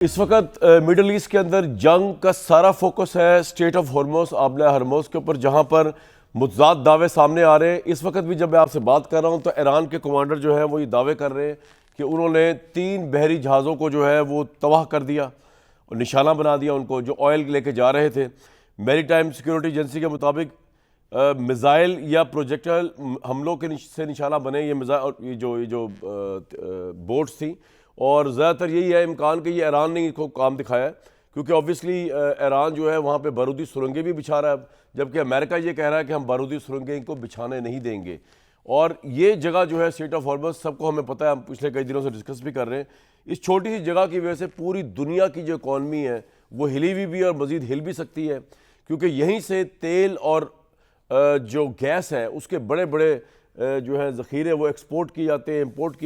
इस वक्त middle east के अंदर जंग का सारा फोकस है स्टेट ऑफ हॉर्मोस आबला हरमोस के ऊपर, जहां पर मुतज़ाद दावे सामने आ रहे हैं। इस वक्त भी जब मैं आपसे बात कर रहा हूं तो ईरान के कमांडर जो है वो ये दावे कर रहे हैं कि उन्होंने 3 बहरी जहाज़ों को जो है वो तबाह कर दिया और निशाना बना दिया उनको, जो ऑयल लेके जा रहे थे। मैरी टाइम सिक्योरिटी एजेंसी के मुताबिक मिज़ाइल या प्रोजेक्टाइल हमलों के से निशाना बने ये मिज़ाइल, ये जो बोट्स थी। और ज़्यादातर यही है इम्कान कि ये ईरान ने इनको काम दिखाया है, क्योंकि ऑब्वियसली ईरान जो है वहाँ पे बारूदी सुरंगें भी बिछा रहा है, जबकि अमेरिका ये कह रहा है कि हम बारूदी सुरंगें इनको बिछाने नहीं देंगे। और ये जगह जो है स्टेट ऑफ हॉर्मस, सबको हमें पता है, हम पिछले कई दिनों से डिस्कस भी कर रहे हैं। इस छोटी सी जगह की वजह से पूरी दुनिया की जो इकॉनमी है वो हिली हुई भी और मज़ीद हिल भी सकती है, क्योंकि यहीं से तेल और जो गैस है उसके बड़े बड़े जो है ज़ख़ीरे वो एक्सपोर्ट किए जाते हैं, इम्पोर्ट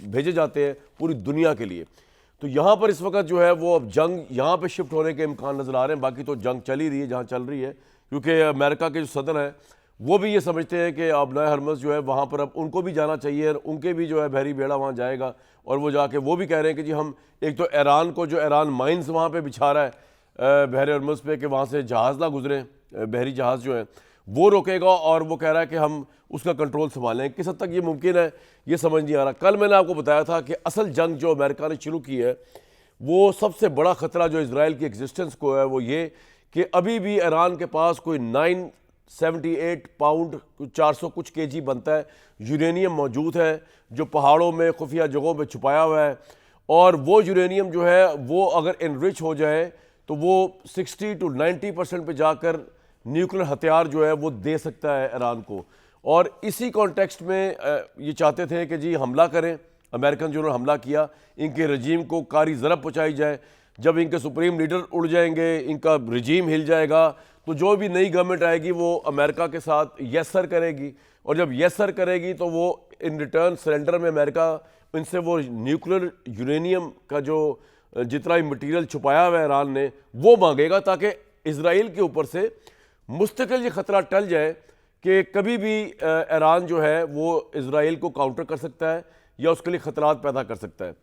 भेजे जाते हैं पूरी दुनिया के लिए। तो यहाँ पर इस वक्त जो है वो अब जंग यहाँ पे शिफ्ट होने के इम्कान नज़र आ रहे हैं। बाकी तो जंग चल ही रही है जहाँ चल रही है, क्योंकि अमेरिका के जो सदर हैं वो भी ये समझते हैं कि आबला हरमस जो है वहाँ पर अब उनको भी जाना चाहिए, और उनके भी जो है बहरी बेड़ा वहाँ जाएगा। और वो जाके वो भी कह रहे हैं कि जी हम एक तो ईरान को, जो ईरान माइंस वहाँ पर बिछा रहा है बहर हरमस पे, कि वहाँ से जहाज़ ना गुजरें, बहरी जहाज़ जो है वो रोकेगा, और वो कह रहा है कि हम उसका कंट्रोल संभालें। किस हद तक ये मुमकिन है ये समझ नहीं आ रहा। कल मैंने आपको बताया था कि असल जंग जो अमेरिका ने शुरू की है, वो सबसे बड़ा ख़तरा जो इजराइल की एग्जिस्टेंस को है वो ये कि अभी भी ईरान के पास कोई 978 पाउंड 400 कुछ केजी बनता है यूरेनियम मौजूद है, जो पहाड़ों में खुफिया जगहों पर छुपाया हुआ है। और वो यूरेनियम जो है वो अगर इनरिच हो जाए तो वो 60 to 90% पे जाकर न्यूक्लियर हथियार जो है वो दे सकता है ईरान को। और इसी कॉन्टेक्स्ट में ये चाहते थे कि जी हमला करें, अमेरिकन जो हमला किया, इनके रजीम को कारी ज़रब पहुँचाई जाए। जब इनके सुप्रीम लीडर उड़ जाएंगे, इनका रजीम हिल जाएगा, तो जो भी नई गवर्नमेंट आएगी वो अमेरिका के साथ यस सर करेगी। और जब यस सर करेगी तो वो इन रिटर्न सरेंडर में अमेरिका इनसे वो न्यूक्लियर यूरेनियम का जो जितना भी मटीरियल छुपाया हुआ है ईरान ने वो मांगेगा, ताकि इसराइल के ऊपर से मुस्तकिल ये ख़तरा टल जाए कि कभी भी ईरान जो है वो इसराइल को काउंटर कर सकता है या उसके लिए ख़तरात पैदा कर सकता है।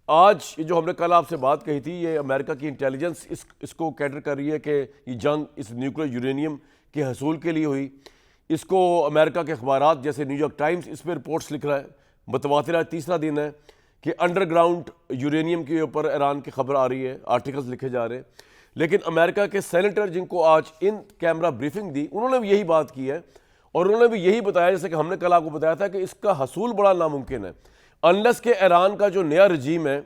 आज ये जो हमने कल आपसे बात कही थी, ये अमेरिका की इंटेलिजेंस इसको कैटर कर रही है कि ये जंग इस न्यूक्लियर यूरेनियम के हसूल के लिए हुई। इसको अमेरिका के अखबारात जैसे न्यूयॉर्क टाइम्स इस पर रिपोर्ट्स लिख रहा है, मुतवातिरा तीसरा दिन है कि अंडरग्राउंड यूरेनियम के ऊपर ईरान की खबर आ रही है, आर्टिकल्स लिखे जा रहे हैं। लेकिन अमेरिका के सेनेटर जिनको आज इन कैमरा ब्रीफिंग दी, उन्होंने भी यही बात की है, और उन्होंने भी यही बताया, जैसे कि हमने कल आपको बताया था, कि इसका हसूल बड़ा नामुमकिन है अनलेस के ईरान का जो नया रजीम है,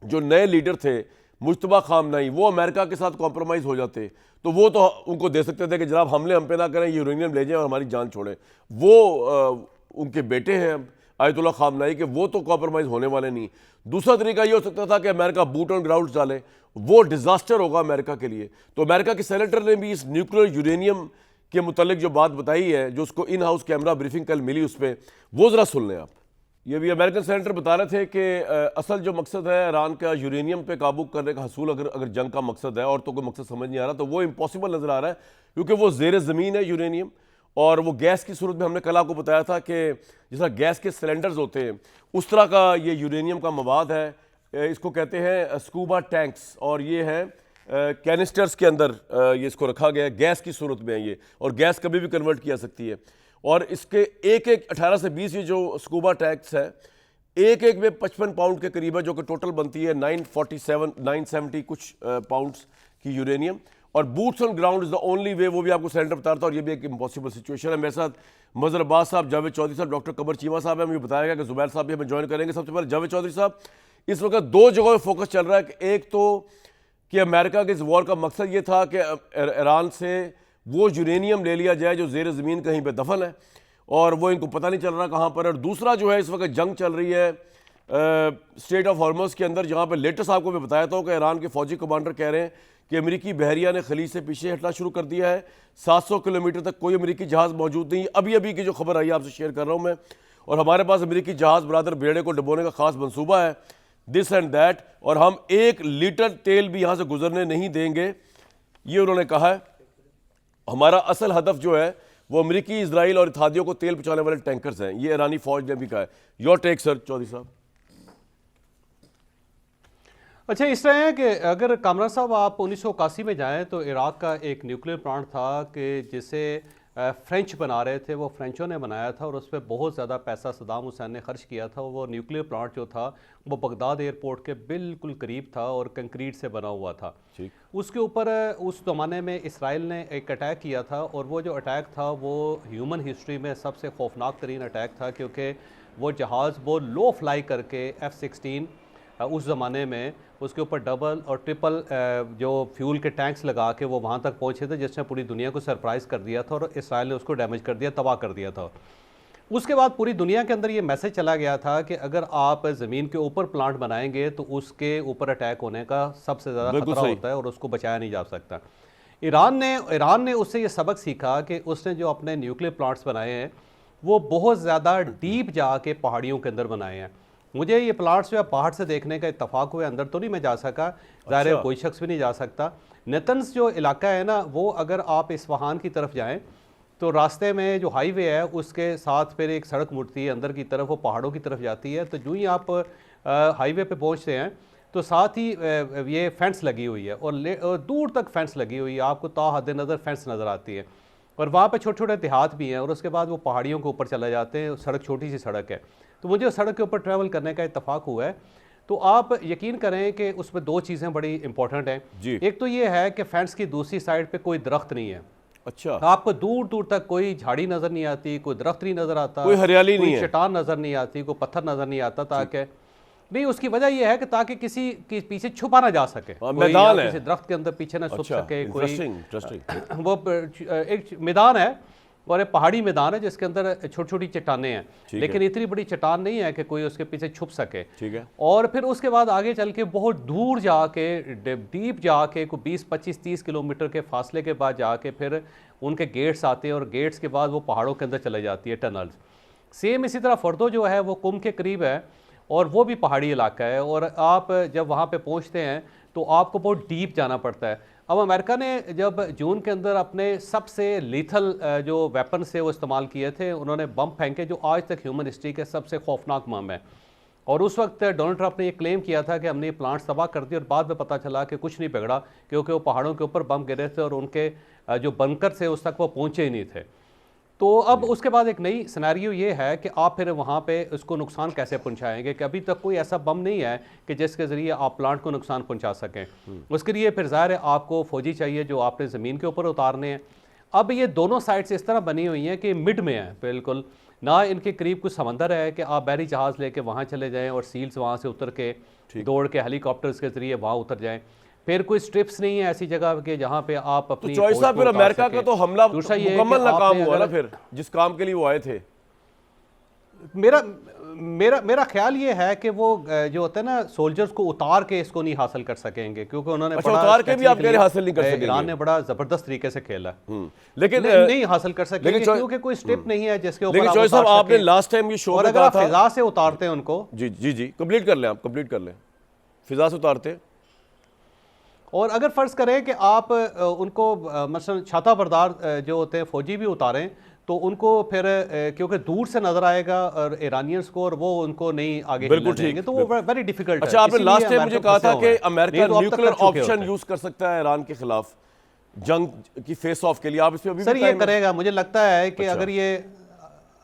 जो नए लीडर थे मुश्तबा खामनाई, वो अमेरिका के साथ कॉम्प्रोमाइज़ हो जाते तो वो तो उनको दे सकते थे कि जनाब हमले हम पे ना करें, यूरेनियम ले जाएं और हमारी जान छोड़ें। वो उनके बेटे हैं आयतुल्लाह खामनाई के, वो तो कॉम्प्रोमाइज़ होने वाले नहीं। दूसरा तरीका ये हो सकता था कि अमेरिका बूट ऑन ग्राउंड डाले, वो डिज़ास्टर होगा अमेरिका के लिए। तो अमेरिका के सेनेटर ने भी इस न्यूक्लियर यूरेनियम के मुतल्लिक जो बात बताई है, जो उसको इन हाउस कैमरा ब्रीफिंग कल मिली, उस पर वो ज़रा सुन लें आप। ये भी अमेरिकन सेनेटर बता रहे थे कि असल जो मकसद है ईरान का यूरेनियम पे काबू करने का हसूल, अगर जंग का मकसद है, और तो कोई मकसद समझ नहीं आ रहा, तो वो इम्पॉसिबल नज़र आ रहा है, क्योंकि वो ज़ेर ज़मीन है यूरेनियम। और वो गैस की सूरत में, हमने कल आपको बताया था कि जिस तरह गैस के सिलेंडर्स होते हैं उस तरह का ये यूरेनियम का मवाद है। इसको कहते हैं स्कूबा टैंक्स, और ये है कैनिस्टर्स के अंदर ये इसको रखा गया है, गैस की सूरत में है ये, और गैस कभी भी कन्वर्ट की जा सकती है। और इसके एक 18 से 20 ये जो स्कूबा टैंक्स है, एक में 55 पाउंड के करीब है, जो कि टोटल बनती है 970 कुछ पाउंड्स की यूरेनियम। और boots on ground is the only way, वो भी आपको सेंटर बता रहा था। और ये भी एक इम्पॉसिबल सिचुएशन है। मेरे साथ मजहर अब्बास साहब, जावेद चौधरी साहब, डॉक्टर कमर चीमा साहब है, मुझे बताया गया कि जुबैर साहब भी हमें ज्वाइन करेंगे। सबसे पहले जावेद चौधरी साहब, इस वक्त 2 जगहों पर फोकस चल रहा है कि एक तो कि अमेरिका के इस वॉर का मकसद ये था कि ईरान से वो यूरेनियम ले लिया जाए जो ज़ेर ज़मीन कहीं पर दफन है, और वो इनको पता नहीं चल रहा कहाँ पर। और दूसरा जो है इस वक्त जंग चल रही है स्टेट ऑफ हॉर्मस के अंदर, जहाँ पर लेटेस्ट आपको मैं बताया था कि ईरान के फौजी कमांडर कह रहे हैं कि अमेरिकी बहरिया ने खलीज से पीछे हटना शुरू कर दिया है। 700 किलोमीटर तक कोई अमेरिकी जहाज़ मौजूद नहीं। अभी की जो खबर आई आपसे शेयर कर रहा हूँ मैं, और हमारे पास अमेरिकी जहाज़ बरादर बेड़े को डुबोने का खास मंसूबा है, दिस एंड दैट, और हम 1 लीटर तेल भी यहाँ से गुजरने नहीं देंगे, ये उन्होंने कहा है। हमारा असल हदफ जो है वो अमेरिकी, इजराइल और इत्तेहादियों को तेल पहुँचाने वाले टैंकर्स हैं, ये ईरानी फौज ने भी कहा है। योर टेक सर चौधरी साहब। अच्छा, इस तरह है कि अगर कामरान साहब आप 1981 में जाएं तो इराक का एक न्यूक्लियर प्लांट था कि जिसे फ्रेंच बना रहे थे, वो फ्रेंचों ने बनाया था और उस पर बहुत ज़्यादा पैसा सद्दाम हुसैन ने खर्च किया था। वो न्यूक्लियर प्लांट जो था वो बगदाद एयरपोर्ट के बिल्कुल करीब था और कंक्रीट से बना हुआ था। ठीक। उसके ऊपर उस ज़माने में इसराइल ने एक अटैक किया था और वो जो अटैक था वो ह्यूमन हिस्ट्री में सबसे खौफनाक तरीन अटैक था, क्योंकि वो जहाज़ वो लो फ्लाई करके F-16 उस ज़माने में उसके ऊपर डबल और ट्रिपल जो फ्यूल के टैंक्स लगा के वो वहाँ तक पहुँचे थे, जिसने पूरी दुनिया को सरप्राइज़ कर दिया था और इसराइल ने उसको डैमेज कर दिया, तबाह कर दिया था। उसके बाद पूरी दुनिया के अंदर ये मैसेज चला गया था कि अगर आप ज़मीन के ऊपर प्लांट बनाएंगे तो उसके ऊपर अटैक होने का सबसे ज़्यादा खतरा होता है और उसको बचाया नहीं जा सकता। ईरान ने उससे ये सबक सीखा कि उसने जो अपने न्यूक्लियर प्लांट्स बनाए हैं वो बहुत ज़्यादा डीप जाके पहाड़ियों के अंदर बनाए हैं। मुझे ये प्लांट्स जो है बाहर से देखने का इत्तफाक हुआ, अंदर तो नहीं मैं जा सका, ज़ाहिर है कोई शख्स भी नहीं जा सकता। नेतन्स जो इलाका है ना, वो अगर आप इस्फहान की तरफ जाएं तो रास्ते में जो हाईवे है उसके साथ फिर एक सड़क मुड़ती है अंदर की तरफ, वो पहाड़ों की तरफ जाती है। तो यूँ ही आप हाईवे पे पहुँचते हैं तो साथ ही ये फेंस लगी हुई है और दूर तक फेंस लगी हुई है, आपको ता हद नज़र फेंस नज़र आती है और वहाँ पे छोटे छोटे देहात भी हैं और उसके बाद वो पहाड़ियों के ऊपर चले जाते हैं। सड़क छोटी सी सड़क है, तो मुझे उस सड़क के ऊपर ट्रैवल करने का इत्तफाक हुआ है। तो आप यकीन करें कि उसमें दो चीज़ें बड़ी इंपॉर्टेंट हैं। एक तो ये है कि फेंस की दूसरी साइड पे कोई दरख्त नहीं है। अच्छा। आपको दूर दूर तक कोई झाड़ी नज़र नहीं आती, कोई दरख्त नहीं नज़र आता, कोई हरियाली नहीं है, चट्टान नज़र नहीं आती, कोई पत्थर नज़र नहीं आता। ताकि नहीं, उसकी वजह यह है कि ताकि किसी के पीछे छुपा ना जा सके, मैदान है, किसी दरख्त के अंदर पीछे ना छुप सके कोई। वो एक मैदान है और एक पहाड़ी मैदान है जिसके अंदर छोटी छोटी चट्टानें हैं, लेकिन इतनी बड़ी चट्टान नहीं है कि कोई उसके पीछे छुप सके। ठीक है। और फिर उसके बाद आगे चल के बहुत दूर जाके डीप जाके कोई 20-25-30 किलोमीटर के फासले के बाद जाके फिर उनके गेट्स आते हैं और गेट्स के बाद वो पहाड़ों के अंदर चले जाती है टनल्स। सेम इसी तरह फर्दो जो है वो कुम के करीब है और वो भी पहाड़ी इलाका है और आप जब वहाँ पे पहुँचते हैं तो आपको बहुत डीप जाना पड़ता है। अब अमेरिका ने जब जून के अंदर अपने सबसे लीथल जो वेपन से वो इस्तेमाल किए थे, उन्होंने बम फेंके जो आज तक ह्यूमन हिस्ट्री के सबसे खौफनाक बम है। और उस वक्त डोनाल्ड ट्रंप ने ये क्लेम किया था कि हमने ये प्लांट्स तबाह कर दिए और बाद में पता चला कि कुछ नहीं बिगड़ा, क्योंकि वो पहाड़ों के ऊपर बम गिरे थे और उनके जो बंकर थे उस तक वो पहुँचे ही नहीं थे। तो अब उसके बाद एक नई सिनेरियो ये है कि आप फिर वहाँ पे उसको नुकसान कैसे पहुँचाएंगे, कि अभी तक कोई ऐसा बम नहीं है कि जिसके ज़रिए आप प्लांट को नुकसान पहुँचा सकें। उसके लिए फिर ज़ाहिर है आपको फ़ौजी चाहिए जो आपने ज़मीन के ऊपर उतारने हैं। अब ये दोनों साइड्स इस तरह बनी हुई हैं कि मिड में है बिल्कुल, ना इनके करीब कुछ समंदर है कि आप बहरी जहाज़ लेके वहाँ चले जाएँ और सील्स वहाँ से उतर के दौड़ के हेलीकॉप्टर्स के ज़रिए वहाँ उतर जाएँ। फिर कोई स्ट्रिप्स नहीं है ऐसी जगह के जहाँ पे आप अपनी तो चॉइस फिर अमेरिका का तो हमला मुकम्मल नाकाम हुआ ना फिर, जिस काम के लिए वो आए थे। मेरा मेरा मेरा ख्याल ये है कि वो जो होता है ना, सोल्जर्स को उतार के इसको नहीं हासिल कर सकेंगे, क्योंकि उन्होंने उतार के भी आप कह रहे हासिल नहीं कर सकेंगे। ईरान ने बड़ा जबरदस्त तरीके से खेला, लेकिन नहीं हासिल कर सकेंगे क्योंकि कोई स्टेप नहीं है जिसके ऊपर लेकिन चॉइस साहब आपने लास्ट टाइम ये शो और अगर आप फिजा से उतारते हैं उनको, जी कंप्लीट कर लें, आप कंप्लीट कर लें, फिजा से उतारते और अगर फ़र्ज़ करें कि आप उनको मसलन छाता बरदार जो होते हैं फ़ौजी भी उतारें तो उनको फिर क्योंकि दूर से नज़र आएगा और ईरानियंस को, और वो उनको नहीं आगे हिलने देंगे, तो वो वेरी डिफिकल्ट है। अच्छा, आपने लास्ट टाइम मुझे कहा था कि अमेरिका न्यूक्लियर ऑप्शन यूज़ कर सकता है ईरान के खिलाफ जंग की फेस ऑफ के लिए, आप इस पे अभी सर ये करेगा? मुझे लगता है कि अगर ये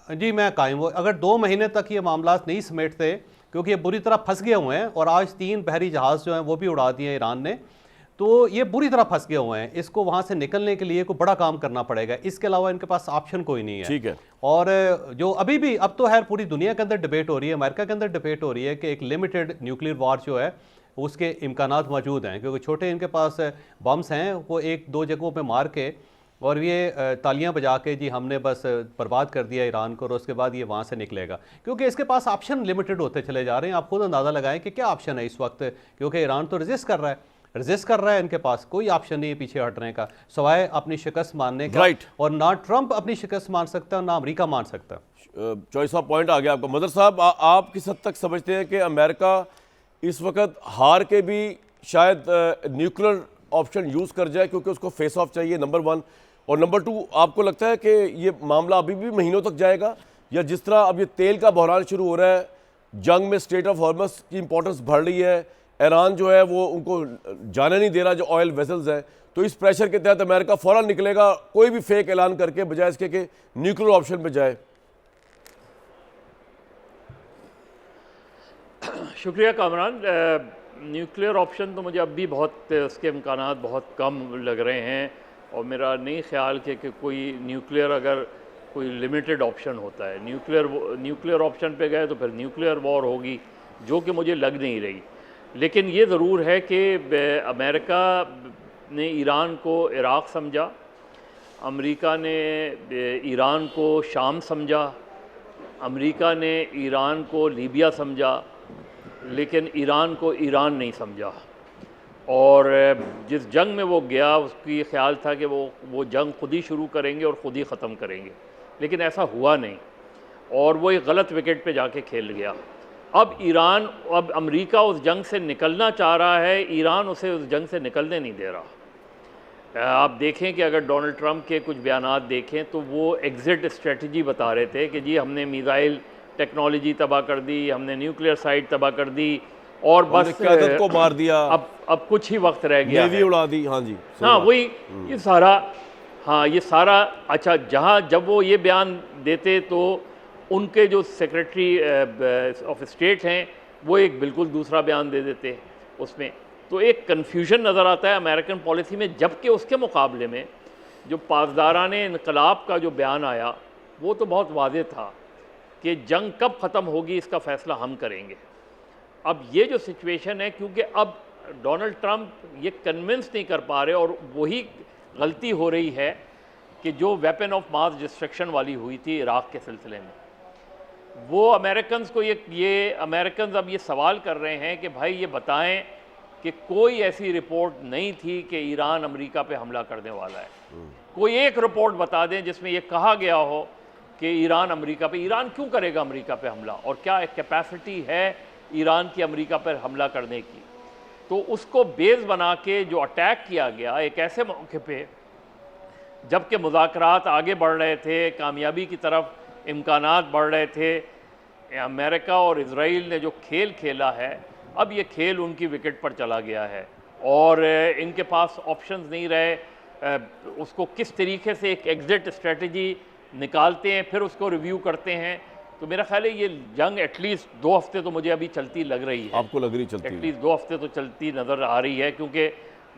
जी मैं कायम हो, अगर 2 महीने तक ये मामला नहीं समेटते, क्योंकि ये बुरी तरह फंस गए हुए हैं और आज 3 बहरी जहाज़ जो हैं वो भी उड़ा दिए ईरान ने, तो ये बुरी तरह फंस गए हुए हैं। इसको वहाँ से निकलने के लिए कोई बड़ा काम करना पड़ेगा, इसके अलावा इनके पास ऑप्शन कोई नहीं है। ठीक है। और जो अभी भी, अब तो खैर पूरी दुनिया के अंदर डिबेट हो रही है, अमेरिका के अंदर डिबेट हो रही है कि एक लिमिटेड न्यूक्लियर वॉर जो है उसके इम्कानात मौजूद हैं, क्योंकि छोटे इनके पास बम्स हैं, वो 1-2 जगहों पर मार के और ये तालियां बजा के जी हमने बस बर्बाद कर दिया ईरान को, और उसके बाद ये वहाँ से निकलेगा, क्योंकि इसके पास ऑप्शन लिमिटेड होते चले जा रहे हैं। आप खुद अंदाज़ा लगाएं कि क्या ऑप्शन है इस वक्त, क्योंकि ईरान तो रेजिस्ट कर रहा है, इनके पास कोई ऑप्शन नहीं है पीछे हटने का सवाए अपनी शिकस्त मानने का। और ना ट्रंप अपनी शिकस्त मान सकता है ना अमेरिका मान सकता। चॉइस ऑफ पॉइंट आ गया आपका। मदर साहब, आप किस हद तक समझते हैं कि अमेरिका इस वक्त हार के भी शायद न्यूक्लियर ऑप्शन यूज़ कर जाए, क्योंकि उसको फेस ऑफ चाहिए, नंबर 1, और नंबर 2, आपको लगता है कि ये मामला अभी भी महीनों तक जाएगा, या जिस तरह अब ये तेल का बहरान शुरू हो रहा है, जंग में स्ट्रेट ऑफ हॉर्मस की इंपॉर्टेंस बढ़ रही है, ईरान जो है वो उनको जाने नहीं दे रहा, जो ऑयल वेसल्स हैं। तो इस प्रेशर के तहत अमेरिका फ़ौरन निकलेगा कोई भी फेक ऐलान करके, बजाय इसके कि न्यूक्लियर ऑप्शन पे जाए। शुक्रिया कामरान। न्यूक्लियर ऑप्शन तो मुझे अब भी बहुत उसके इम्कानात बहुत कम लग रहे हैं, और मेरा नहीं ख्याल कि कोई न्यूक्लियर अगर कोई लिमिटेड ऑप्शन होता है। न्यूक्लियर ऑप्शन पे गए तो फिर न्यूक्लियर वॉर होगी, जो कि मुझे लग नहीं रही। लेकिन ये ज़रूर है कि अमेरिका ने ईरान को इराक़ समझा, अमेरिका ने ईरान को शाम समझा, अमेरिका ने ईरान को लीबिया समझा, लेकिन ईरान को ईरान नहीं समझा। और जिस जंग में वो गया उसकी ख्याल था कि वो जंग खुद ही शुरू करेंगे और ख़ुद ही ख़त्म करेंगे, लेकिन ऐसा हुआ नहीं, और वो एक गलत विकेट पे जाके खेल गया। अब अमेरिका उस जंग से निकलना चाह रहा है, ईरान उसे उस जंग से निकलने नहीं दे रहा। आप देखें कि अगर डोनाल्ड ट्रंप के कुछ बयानात देखें तो वो एग्ज़िट स्ट्रेटजी बता रहे थे कि जी हमने मिसाइल टेक्नोलॉजी तबाह कर दी, हमने न्यूक्लियर साइट तबाह कर दी, और बस क़यादत को मार दिया, अब कुछ ही वक्त रह गया नेवी उड़ा दी। हाँ जी, हाँ वही ये सारा अच्छा। जब वो ये बयान देते तो उनके जो सेक्रेटरी ऑफ स्टेट हैं वो एक बिल्कुल दूसरा बयान दे देते उसमें। तो एक कन्फ्यूजन नज़र आता है अमेरिकन पॉलिसी में, जबकि उसके मुकाबले में जो पासदाराने इनकलाब का जो बयान आया वो तो बहुत वाज़ेह था कि जंग कब ख़त्म होगी इसका फ़ैसला हम करेंगे। अब ये जो सिचुएशन है, क्योंकि अब डोनाल्ड ट्रंप ये कन्विंस नहीं कर पा रहे, और वही गलती हो रही है कि जो वेपन ऑफ मास डिस्ट्रक्शन वाली हुई थी इराक़ के सिलसिले में, वो अमेरिकन्स को ये अमेरिकन्स अब ये सवाल कर रहे हैं कि भाई ये बताएं कि कोई ऐसी रिपोर्ट नहीं थी कि ईरान अमेरिका पे हमला करने वाला है। कोई एक रिपोर्ट बता दें जिसमें ये कहा गया हो कि ईरान क्यों करेगा अमेरिका पे हमला, और क्या एक कैपेसिटी है ईरान की अमेरिका पर हमला करने की। तो उसको बेस बना के जो अटैक किया गया एक ऐसे मौके पे जबकि मुज़ाकरात आगे बढ़ रहे थे, कामयाबी की तरफ इम्कानात बढ़ रहे थे, अमेरिका और इज़राइल ने जो खेल खेला है, अब ये खेल उनकी विकेट पर चला गया है, और इनके पास ऑप्शंस नहीं रहे। उसको किस तरीके से एक एग्ज़िट स्ट्रेटजी निकालते हैं, फिर उसको रिव्यू करते हैं। तो मेरा ख्याल है ये जंग एटलीस्ट 2 हफ्ते तो मुझे अभी चलती लग रही है। आपको लग रही चलती? एटलीस्ट 2 हफ्ते तो चलती नज़र आ रही है, क्योंकि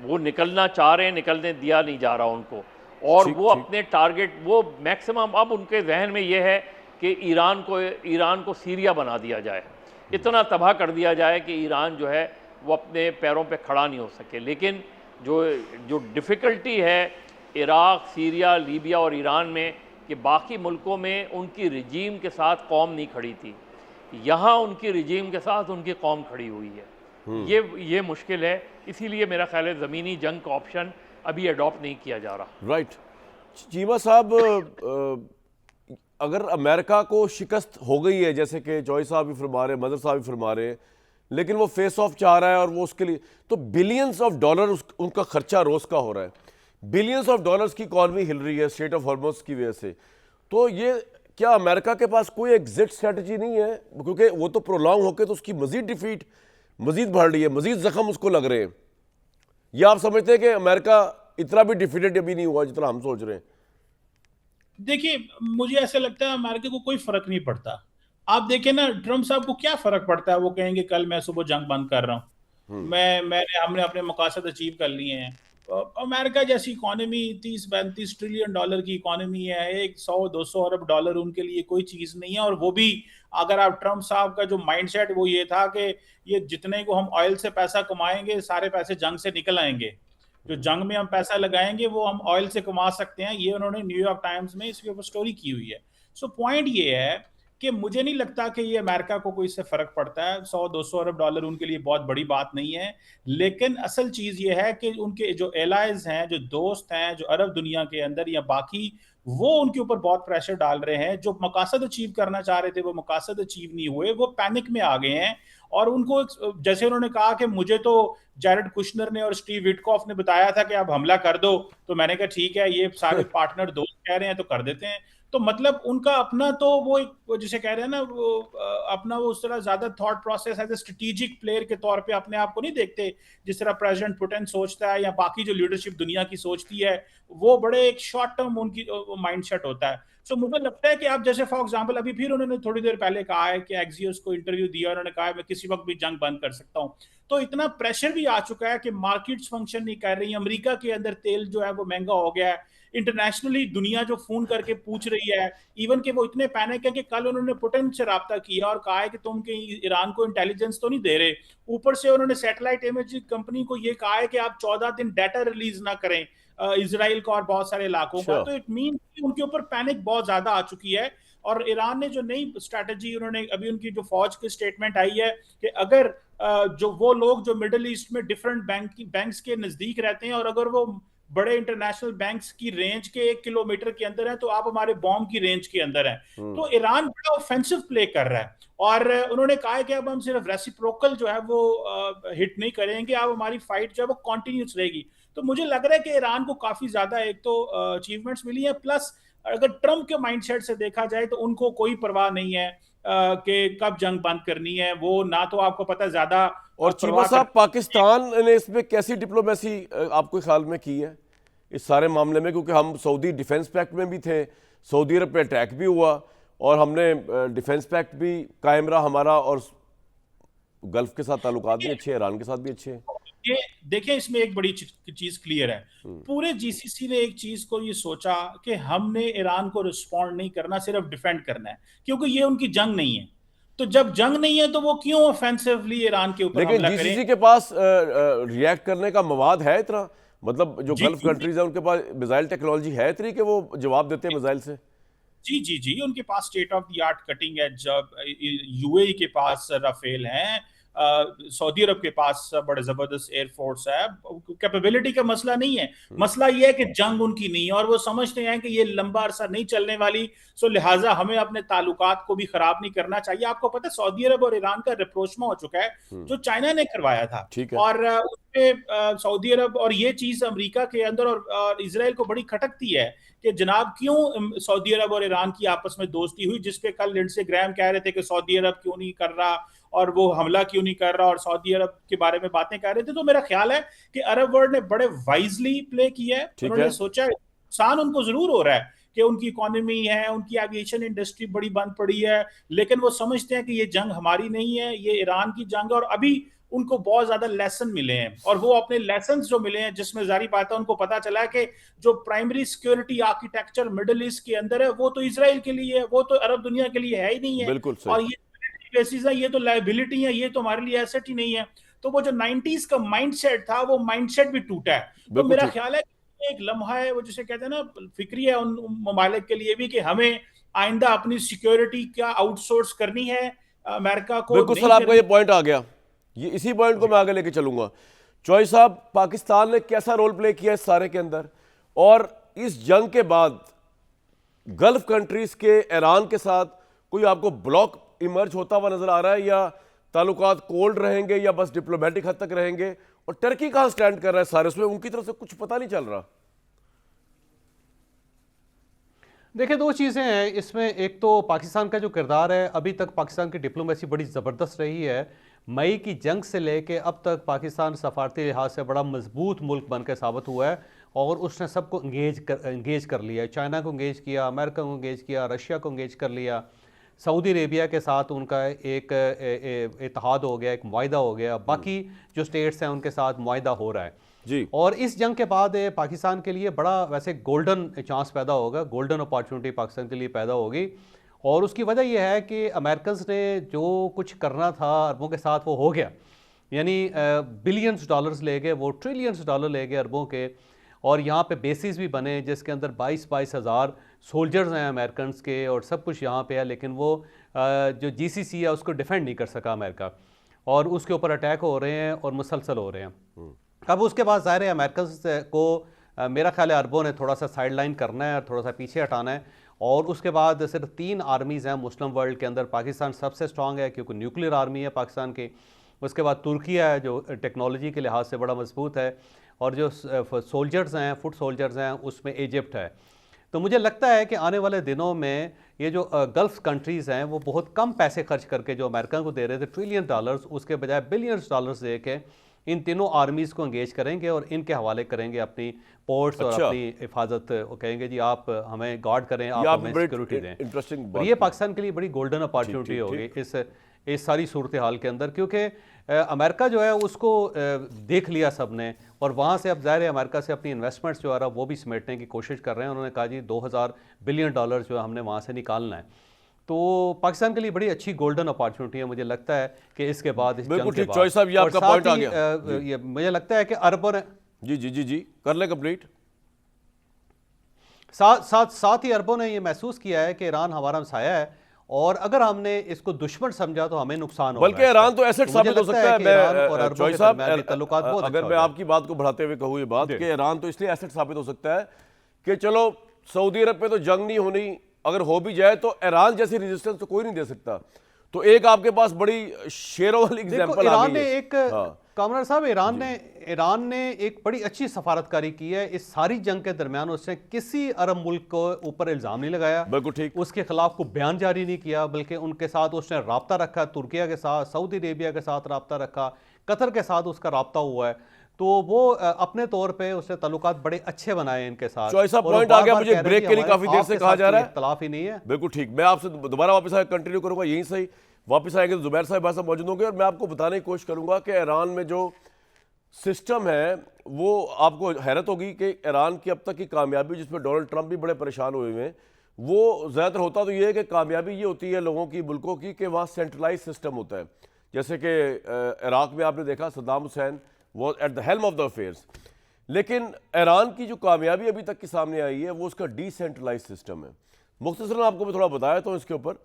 वो निकलना चाह रहे हैं, निकलने दिया नहीं जा रहा उनको, और वो अपने टारगेट वो मैक्सिमम अब उनके जहन में ये है कि ईरान को सीरिया बना दिया जाए, इतना तबाह कर दिया जाए कि ईरान जो है वो अपने पैरों पे खड़ा नहीं हो सके। लेकिन जो डिफ़िकल्टी है इराक़, सीरिया, लीबिया और ईरान में, कि बाकी मुल्कों में उनकी रिजीम के साथ कौम नहीं खड़ी थी, यहाँ उनकी रिजीम के साथ उनकी कौम खड़ी हुई है। ये मुश्किल है, इसीलिए मेरा ख्याल है ज़मीनी जंग का ऑप्शन अभी अडॉप्ट नहीं किया जा रहा। राइट। चीमा साहब, अगर अमेरिका को शिकस्त हो गई है, जैसे कि जॉय साहब भी फरमा रहे, मदर साहब भी फरमा रहे, लेकिन वो फेस ऑफ चाह रहा है, और वो उसके लिए तो बिलियंस ऑफ डॉलर उनका खर्चा रोज़ का हो रहा है, बिलियंस ऑफ डॉलर्स की इकॉनमी हिल रही है स्ट्रेट ऑफ हॉर्मुज़ की वजह से। तो ये क्या अमेरिका के पास कोई एग्जिट स्ट्रेटजी नहीं है? क्योंकि वो तो प्रोलॉन्ग होकर तो उसकी मजीद डिफीट मजीद बढ़ रही है, मजीद जख्म उसको लग रहे हैं। या आप समझते हैं कि अमेरिका इतना भी डिफीटेड अभी नहीं हुआ जितना हम सोच रहे हैं? देखिए, मुझे ऐसा लगता है अमेरिका को कोई फर्क नहीं पड़ता। आप देखें ना, ट्रम्प साहब को क्या फर्क पड़ता है? वो कहेंगे कल मैं सुबह जंग बंद कर रहा हूँ, हमने अपने मकासद अचीव कर लिए हैं। अमेरिका जैसी इकोनॉमी 30-35 ट्रिलियन डॉलर की इकोनॉमी है, एक 100-200 अरब डॉलर उनके लिए कोई चीज नहीं है। और वो भी अगर आप ट्रम्प साहब का जो माइंडसेट वो ये था कि ये जितने को हम ऑयल से पैसा कमाएंगे सारे पैसे जंग से निकल आएंगे, जो जंग में हम पैसा लगाएंगे वो हम ऑयल से कमा सकते हैं। ये उन्होंने न्यूयॉर्क टाइम्स में इसके ऊपर स्टोरी की हुई है। सो पॉइंट ये है कि मुझे नहीं लगता कि ये अमेरिका को कोई इससे फर्क पड़ता है। 100-200 अरब डॉलर उनके लिए बहुत बड़ी बात नहीं है। लेकिन असल चीज ये है कि उनके जो एलाइज हैं, जो दोस्त हैं, जो अरब दुनिया के अंदर या बाकी वो उनके ऊपर बहुत प्रेशर डाल रहे हैं। जो मकासद अचीव करना चाह रहे थे वो मकासद अचीव नहीं हुए, वो पैनिक में आ गए हैं। और उनको जैसे उन्होंने कहा कि मुझे तो जैरेड कुशनर ने और स्टीव विटकॉफ ने बताया था कि आप हमला कर दो, तो मैंने कहा ठीक है, ये सारे पार्टनर दोस्त कह रहे हैं तो कर देते हैं। तो मतलब उनका अपना तो वो एक, वो जिसे कह रहे हैं ना, वो अपना वो उस तरह ज्यादा thought process as a strategic player के तौर पे अपने आप को नहीं देखते, जिस तरह प्रेसिडेंट पुतिन सोचता है या बाकी जो लीडरशिप दुनिया की सोचती है। वो बड़े एक शॉर्ट टर्म उनकी माइंडसेट होता है। सो मुझे लगता है कि आप जैसे फॉर एग्जांपल अभी फिर उन्होंने थोड़ी देर पहले कहा है कि एक्सियोस को इंटरव्यू दिया, उन्होंने कहा है मैं किसी वक्त भी जंग बंद कर सकता हूं। तो इतना प्रेशर भी आ चुका है कि मार्केट्स फंक्शन नहीं कर रही। अमेरिका के अंदर तेल जो है वो महंगा हो गया है। इंटरनेशनली दुनिया जो फोन करके पूछ रही है, इवन के वो इतने पैनिक है कि कल उन्होंने पुतिन से राब्ता किया और कहा है कि तुम कहीं ईरान को इंटेलिजेंस तो नहीं दे रहे। ऊपर से उन्होंने सैटेलाइट इमेजिंग कंपनी को ये कहा है कि आप 14 दिन डाटा रिलीज ना करें इसराइल का और बहुत सारे इलाकों का। तो इट मीन कि उनके ऊपर पैनिक बहुत ज्यादा आ चुकी है। और ईरान ने जो नई स्ट्रैटेजी उन्होंने अभी, उनकी जो फौज की स्टेटमेंट आई है कि अगर जो वो लोग जो मिडिल ईस्ट में डिफरेंट बैंक्स के नजदीक रहते हैं और अगर वो बड़े इंटरनेशनल बैंक्स की रेंज के 1 किलोमीटर के अंदर है, तो आप हमारे बॉम्ब की रेंज के अंदर है। तो ईरान बड़ा ऑफेंसिव प्ले कर रहा है। और उन्होंने कहा है कि अब हम सिर्फ रेसिप्रोकल जो है वो हिट नहीं करेंगे, अब हमारी फाइट जो है वो कंटिन्यूस रहेगी। तो मुझे लग रहा है कि ईरान को काफी ज्यादा एक तो अचीवमेंट्स मिली है, प्लस अगर ट्रम्प के माइंडसेट से देखा जाए तो उनको कोई परवाह नहीं है कि कब जंग बंद करनी है। वो ना तो आपको पता ज्यादा। और चीमा साहब, पाकिस्तान ने इसमें कैसी डिप्लोमेसी आपके ख्याल में की है इस सारे मामले में? क्योंकि हम सऊदी डिफेंस पैक्ट में भी थे, सऊदी अरब पे अटैक भी हुआ और हमने डिफेंस पैक्ट भी कायम रहा हमारा, और गल्फ के साथ ताल्लुकात भी अच्छे हैं, ईरान के साथ भी अच्छे हैं। ये देखें, इसमें एक बड़ी चीज क्लियर है। पूरे जीसीसी ने एक चीज को ये सोचा कि हमने ईरान को रिस्पॉन्ड नहीं करना, सिर्फ डिफेंड करना है, क्योंकि ये उनकी जंग नहीं है। तो जब जंग नहीं है तो वो क्यों ऑफेंसिवली ईरान के ऊपर हमला करें? लेकिन जीसीसी के पास रिएक्ट करने का मवाद है इतना, मतलब जो गल्फ कंट्रीज है उनके पास मिसाइल टेक्नोलॉजी है इतनी कि वो जवाब देते हैं मिसाइल से? जी जी जी, उनके पास state of the art cutting edge, UAE के पास राफेल हैं, सऊदी अरब के पास बड़े जबरदस्त एयरफोर्स है। कैपेबिलिटी का मसला नहीं है, मसला ये है कि जंग उनकी नहीं है और वो समझते हैं कि ये लंबा अरसा नहीं चलने वाली। सो लिहाजा हमें अपने ताल्लुकात को भी खराब नहीं करना चाहिए। आपको पता है सऊदी अरब और ईरान का रिप्रोचमा हो चुका है जो चाइना ने करवाया था। और उसपे सऊदी अरब, और ये चीज अमेरिका के अंदर और इजराइल को बड़ी खटकती है कि जनाब क्यों सऊदी अरब और ईरान की आपस में दोस्ती हुई, जिसपे कल लिंडसे ग्राहम कह रहे थे कि सऊदी अरब क्यों नहीं कर रहा और वो हमला क्यों नहीं कर रहा, और सऊदी अरब के बारे में बातें कर रहे थे। तो मेरा ख्याल है कि अरब वर्ल्ड ने बड़े वाइजली प्ले किया है। उन्होंने सोचा नुकसान उनको जरूर हो रहा है कि उनकी इकोनॉमी है, उनकी एविएशन इंडस्ट्री बड़ी बंद पड़ी है, लेकिन वो समझते हैं कि ये जंग हमारी नहीं है, ये ईरान की जंग है। और अभी उनको बहुत ज्यादा लेसन मिले हैं और वो अपने लेसन जो मिले हैं, जिसमें जारी बात है उनको पता चला है कि जो primary security architecture middle east के अंदर है वो तो इसराइल के लिए है, वो तो अरब दुनिया के लिए है ही नहीं है। और ये बेसिस है, ये तो लायबिलिटी है, ये तो हमारे लिए एसेट ही नहीं है। तो वो जो 90s का माइंडसेट था वो माइंडसेट भी टूटा है। तो मेरा ख्याल है एक लम्हा है, वो जिसे कहते हैं ना, फिक्री है उन ममालिक के लिए भी कि हमें आइंदा अपनी सिक्योरिटी क्या आउटसोर्स करनी है अमेरिका को। बिल्कुल सर, आपका ये पॉइंट आ गया, ये इसी पॉइंट को मैं आगे लेके चलूंगा। चौई साहब, पाकिस्तान ने कैसा रोल प्ले किया इस सारे के अंदर, और इस जंग के बाद गल्फ कंट्रीज के ईरान के साथ कोई आपको ब्लॉक इमर्ज होता हुआ नजर आ रहा है, या ताल्लुकात कोल्ड रहेंगे या बस डिप्लोमेटिक हद तक रहेंगे? और टर्की कहां स्टैंड कर रहा है सारे उसमें? उनकी तरफ से कुछ पता नहीं चल रहा। देखिए, दो चीज़ें हैं इसमें। एक तो पाकिस्तान का जो किरदार है, अभी तक पाकिस्तान की डिप्लोमेसी बड़ी ज़बरदस्त रही है। मई की जंग से लेके अब तक पाकिस्तान सफारती लिहाज से बड़ा मजबूत मुल्क बनकर साबित हुआ है और उसने सबको इंगेज कर लिया है। चाइना को इंगेज किया, अमेरिका को इंगेज किया, रशिया को इंगेज कर लिया, सऊदी अरेबिया के साथ उनका एक इत्तेहाद हो गया, एक मुआहिदा हो गया, बाकी जो स्टेट्स हैं उनके साथ मुआहिदा हो रहा है जी। और इस जंग के बाद पाकिस्तान के लिए बड़ा वैसे गोल्डन चांस पैदा होगा, गोल्डन अपॉर्चुनिटी पाकिस्तान के लिए पैदा होगी। और उसकी वजह यह है कि अमेरिकन्स ने जो कुछ करना था अरबों के साथ वो हो गया, यानी बिलियंस डॉलर्स ले गए, वो ट्रिलियंस डॉलर ले गए अरबों के। और यहाँ पे बेसिस भी बने जिसके अंदर 22-22 हज़ार सोल्जर्स हैं अमेरिकन्स के, और सब कुछ यहाँ पे है। लेकिन वो जो जीसीसी है उसको डिफेंड नहीं कर सका अमेरिका, और उसके ऊपर अटैक हो रहे हैं और मुसलसल हो रहे हैं। अब उसके बाद ज़ाहिर है अमेरिकन्स को मेरा ख्याल है अरबों ने थोड़ा सा साइड लाइन करना है और थोड़ा सा पीछे हटाना है। और उसके बाद सिर्फ 3 आर्मीज़ हैं मुस्लिम वर्ल्ड के अंदर। पाकिस्तान सबसे स्ट्रांग है क्योंकि न्यूक्लियर आर्मी है पाकिस्तान की। उसके बाद तुर्किया है जो टेक्नोलॉजी के लिहाज से बड़ा मजबूत है, और जो सोल्जर्स हैं, फुट सोल्जर्स हैं, उसमें इजिप्ट है। तो मुझे लगता है कि आने वाले दिनों में ये जो गल्फ कंट्रीज़ हैं वो बहुत कम पैसे खर्च करके जो अमेरिका को दे रहे थे ट्रिलियन डॉलर्स, उसके बजाय बिलियंस डॉलर्स दे के इन तीनों आर्मीज़ को एंगेज करेंगे और इनके हवाले करेंगे अपनी पोर्ट्स और अपनी हिफाजत। वो कहेंगे जी आप हमें गार्ड करें, आप हमें सिक्योरिटी दें। इंटरेस्टिंग और ये पाकिस्तान के लिए बड़ी गोल्डन अपॉर्चुनिटी होगी इस सारी सूरत हाल के अंदर, क्योंकि अमेरिका जो है उसको देख लिया सबने, और वहाँ से अब ज़ाहिर है अमेरिका से अपनी इन्वेस्टमेंट्स जो है वो भी समेटने की कोशिश कर रहे हैं। उन्होंने कहा जी 2000 बिलियन डॉलर जो है हमने वहाँ से निकालना है। तो पाकिस्तान के लिए बड़ी अच्छी गोल्डन अपॉर्चुनिटी है। मुझे लगता है कि इसके बाद, इस जंग के बाद, साहब, ये आपका पॉइंट आ गया। ये मुझे लगता है कि अरबों ने जी कर ले कंप्लीट। साथ ही अरबों ने ये महसूस किया है कि ईरान हमारा हमसाया है, और अगर हमने इसको दुश्मन समझा तो हमें नुकसान होगा। बल्कि ईरान तो एसेट साबित हो सकता है। मैं चौधरी साहब, अगर मैं आपकी बात को बढ़ाते हुए कहूँ ये बात कि ईरान तो इसलिए एसेट साबित हो सकता है कि चलो सऊदी अरब पे तो जंग नहीं होनी, अगर हो भी जाए तो ईरान जैसी रेजिस्टेंस तो कोई नहीं दे सकता। तो एक आपके पास बड़ी शेरों वाली एग्जांपल आ गई है। कामरान साहब, ईरान ने एक बड़ी अच्छी सफारतकारी की है इस सारी जंग के दरमियान। उसने किसी अरब मुल्क को ऊपर इल्ज़ाम नहीं लगाया, बिल्कुल ठीक, उसके खिलाफ को बयान जारी नहीं किया, बल्कि उनके साथ उसने राब्ता रखा, तुर्किया के साथ, सऊदी अरेबिया के साथ राब्ता रखा, कतर के साथ उसका राब्ता हुआ है। तो वो अपने तौर पे उसने ताल्लुकात बड़े अच्छे बनाए इनके साथ। ऐसा पॉइंट आ गया मुझे ब्रेक के लिए काफी देर से कहा जा रहा है, इख्तलाफ ही नहीं है। बिल्कुल ठीक। मैं आपसे दोबारा वापस आकर कंटिन्यू करूंगा, यहीं से ही वापस आएंगे तो जुबैर साहब साहब मौजूद होंगे, और मैं आपको बताने की कोशिश करूंगा कि ईरान में जो सिस्टम है वो आपको हैरत होगी कि ईरान की अब तक की कामयाबी, जिसमें डोनाल्ड ट्रंप भी बड़े परेशान हुए हैं, वो ज़्यादातर होता तो ये है कि कामयाबी ये होती है लोगों की, मुल्कों की, कि वहाँ सेंट्रलाइज सिस्टम होता है। जैसे कि इराक में आपने देखा सद्दाम हुसैन वो at the helm of the affairs, लेकिन ईरान की जो कामयाबी अभी तक की सामने आई है वो उसका डिसेंट्रलाइज सिस्टम है। मुख्तसरन आपको मैं थोड़ा बताया तो इसके ऊपर,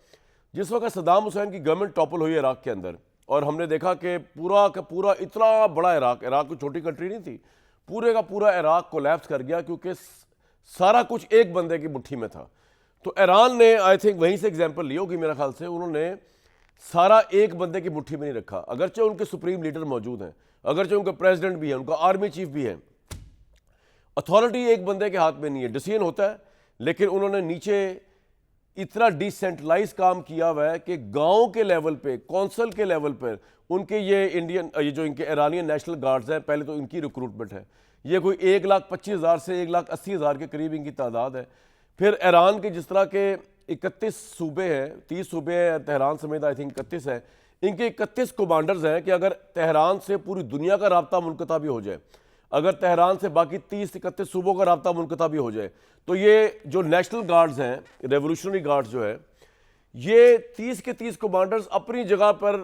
जिस वक्त सद्दाम हुसैन की गवर्नमेंट टॉपल हुई इराक के अंदर, और हमने देखा कि पूरा का पूरा इतना बड़ा इराक कोई छोटी कंट्री नहीं थी, पूरे का पूरा इराक कोलैप्स कर गया क्योंकि सारा कुछ एक बंदे की मुट्ठी में था। तो ईरान ने आई थिंक वहीं से एग्जांपल ली होगी मेरे ख्याल से, उन्होंने सारा एक बंदे की मुट्ठी में नहीं रखा। अगरचे उनके सुप्रीम लीडर मौजूद हैं, अगरचे उनका प्रेसिडेंट भी है, उनका आर्मी चीफ भी है, अथॉरिटी एक बंदे के हाथ में नहीं है, डिसीजन होता है, लेकिन उन्होंने नीचे इतना डिसेंट्रलाइज काम किया हुआ है कि गांव के लेवल पे, कौंसल के लेवल पर उनके ये जो इनके ईरानियन नेशनल गार्ड्स हैं, पहले तो इनकी रिक्रूटमेंट है, ये कोई 1,25,000 से 1,80,000 के करीब इनकी तादाद है। फिर ईरान के जिस तरह के 31 सूबे हैं, 30 सूबे हैं, तेहरान समेत आई थिंक 31 है, इनके 31 कमांडर्स हैं कि अगर तेहरान से पूरी दुनिया का राब्ता मुनक़ता भी हो जाए, अगर तेहरान से बाकी 30-31 सूबों का राब्ता मुनक़ता भी हो जाए, तो ये जो नेशनल गार्ड्स हैं, रेवोल्यूशनरी गार्ड्स जो है, ये 30 के 30 कमांडर्स अपनी जगह पर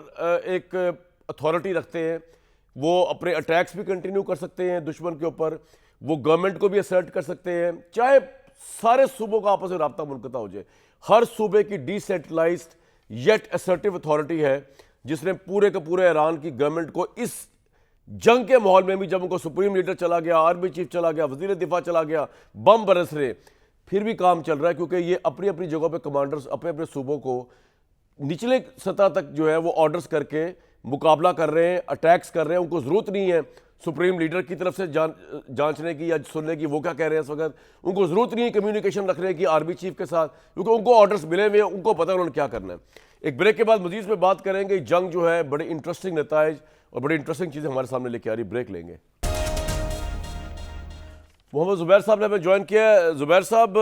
एक अथॉरिटी रखते हैं। वो अपने अटैक्स भी कंटिन्यू कर सकते हैं दुश्मन के ऊपर, वो गवर्नमेंट को भी असर्ट कर सकते हैं, चाहे सारे सूबों का आपस में राब्ता मुनक़ता हो जाए। हर सूबे की डिसेंट्रलाइज्ड येट असर्टिव अथॉरिटी है, जिसने पूरे के पूरे ईरान की गवर्नमेंट को इस जंग के माहौल में भी, जब उनको सुप्रीम लीडर चला गया, आर्मी चीफ चला गया, वजीर दिफा चला गया, बम बरस रहे, फिर भी काम चल रहा है क्योंकि ये अपनी अपनी जगहों पे कमांडर्स अपने अपने सूबों को निचले सतह तक जो है वो ऑर्डर्स करके मुकाबला कर रहे हैं, अटैक्स कर रहे हैं। उनको ज़रूरत नहीं है सुप्रीम लीडर की तरफ से जांचने की या सुनने की वो क्या कह रहे हैं इस वक्त, उनको ज़रूरत नहीं है कम्युनिकेशन रखने की आर्मी चीफ के साथ, क्योंकि उनको ऑर्डर्स मिले हुए हैं, उनको पता है उन्होंने क्या करना है। एक ब्रेक के बाद मजीद में बात करेंगे। जंग जो है बड़े इंटरेस्टिंग नताइज और बड़ी इंटरेस्टिंग चीज़ें हमारे सामने लेके आ रही। ब्रेक लेंगे। मोहम्मद ज़ुबैर साहब ने हमें ज्वाइन किया है। ज़ुबैर साहब,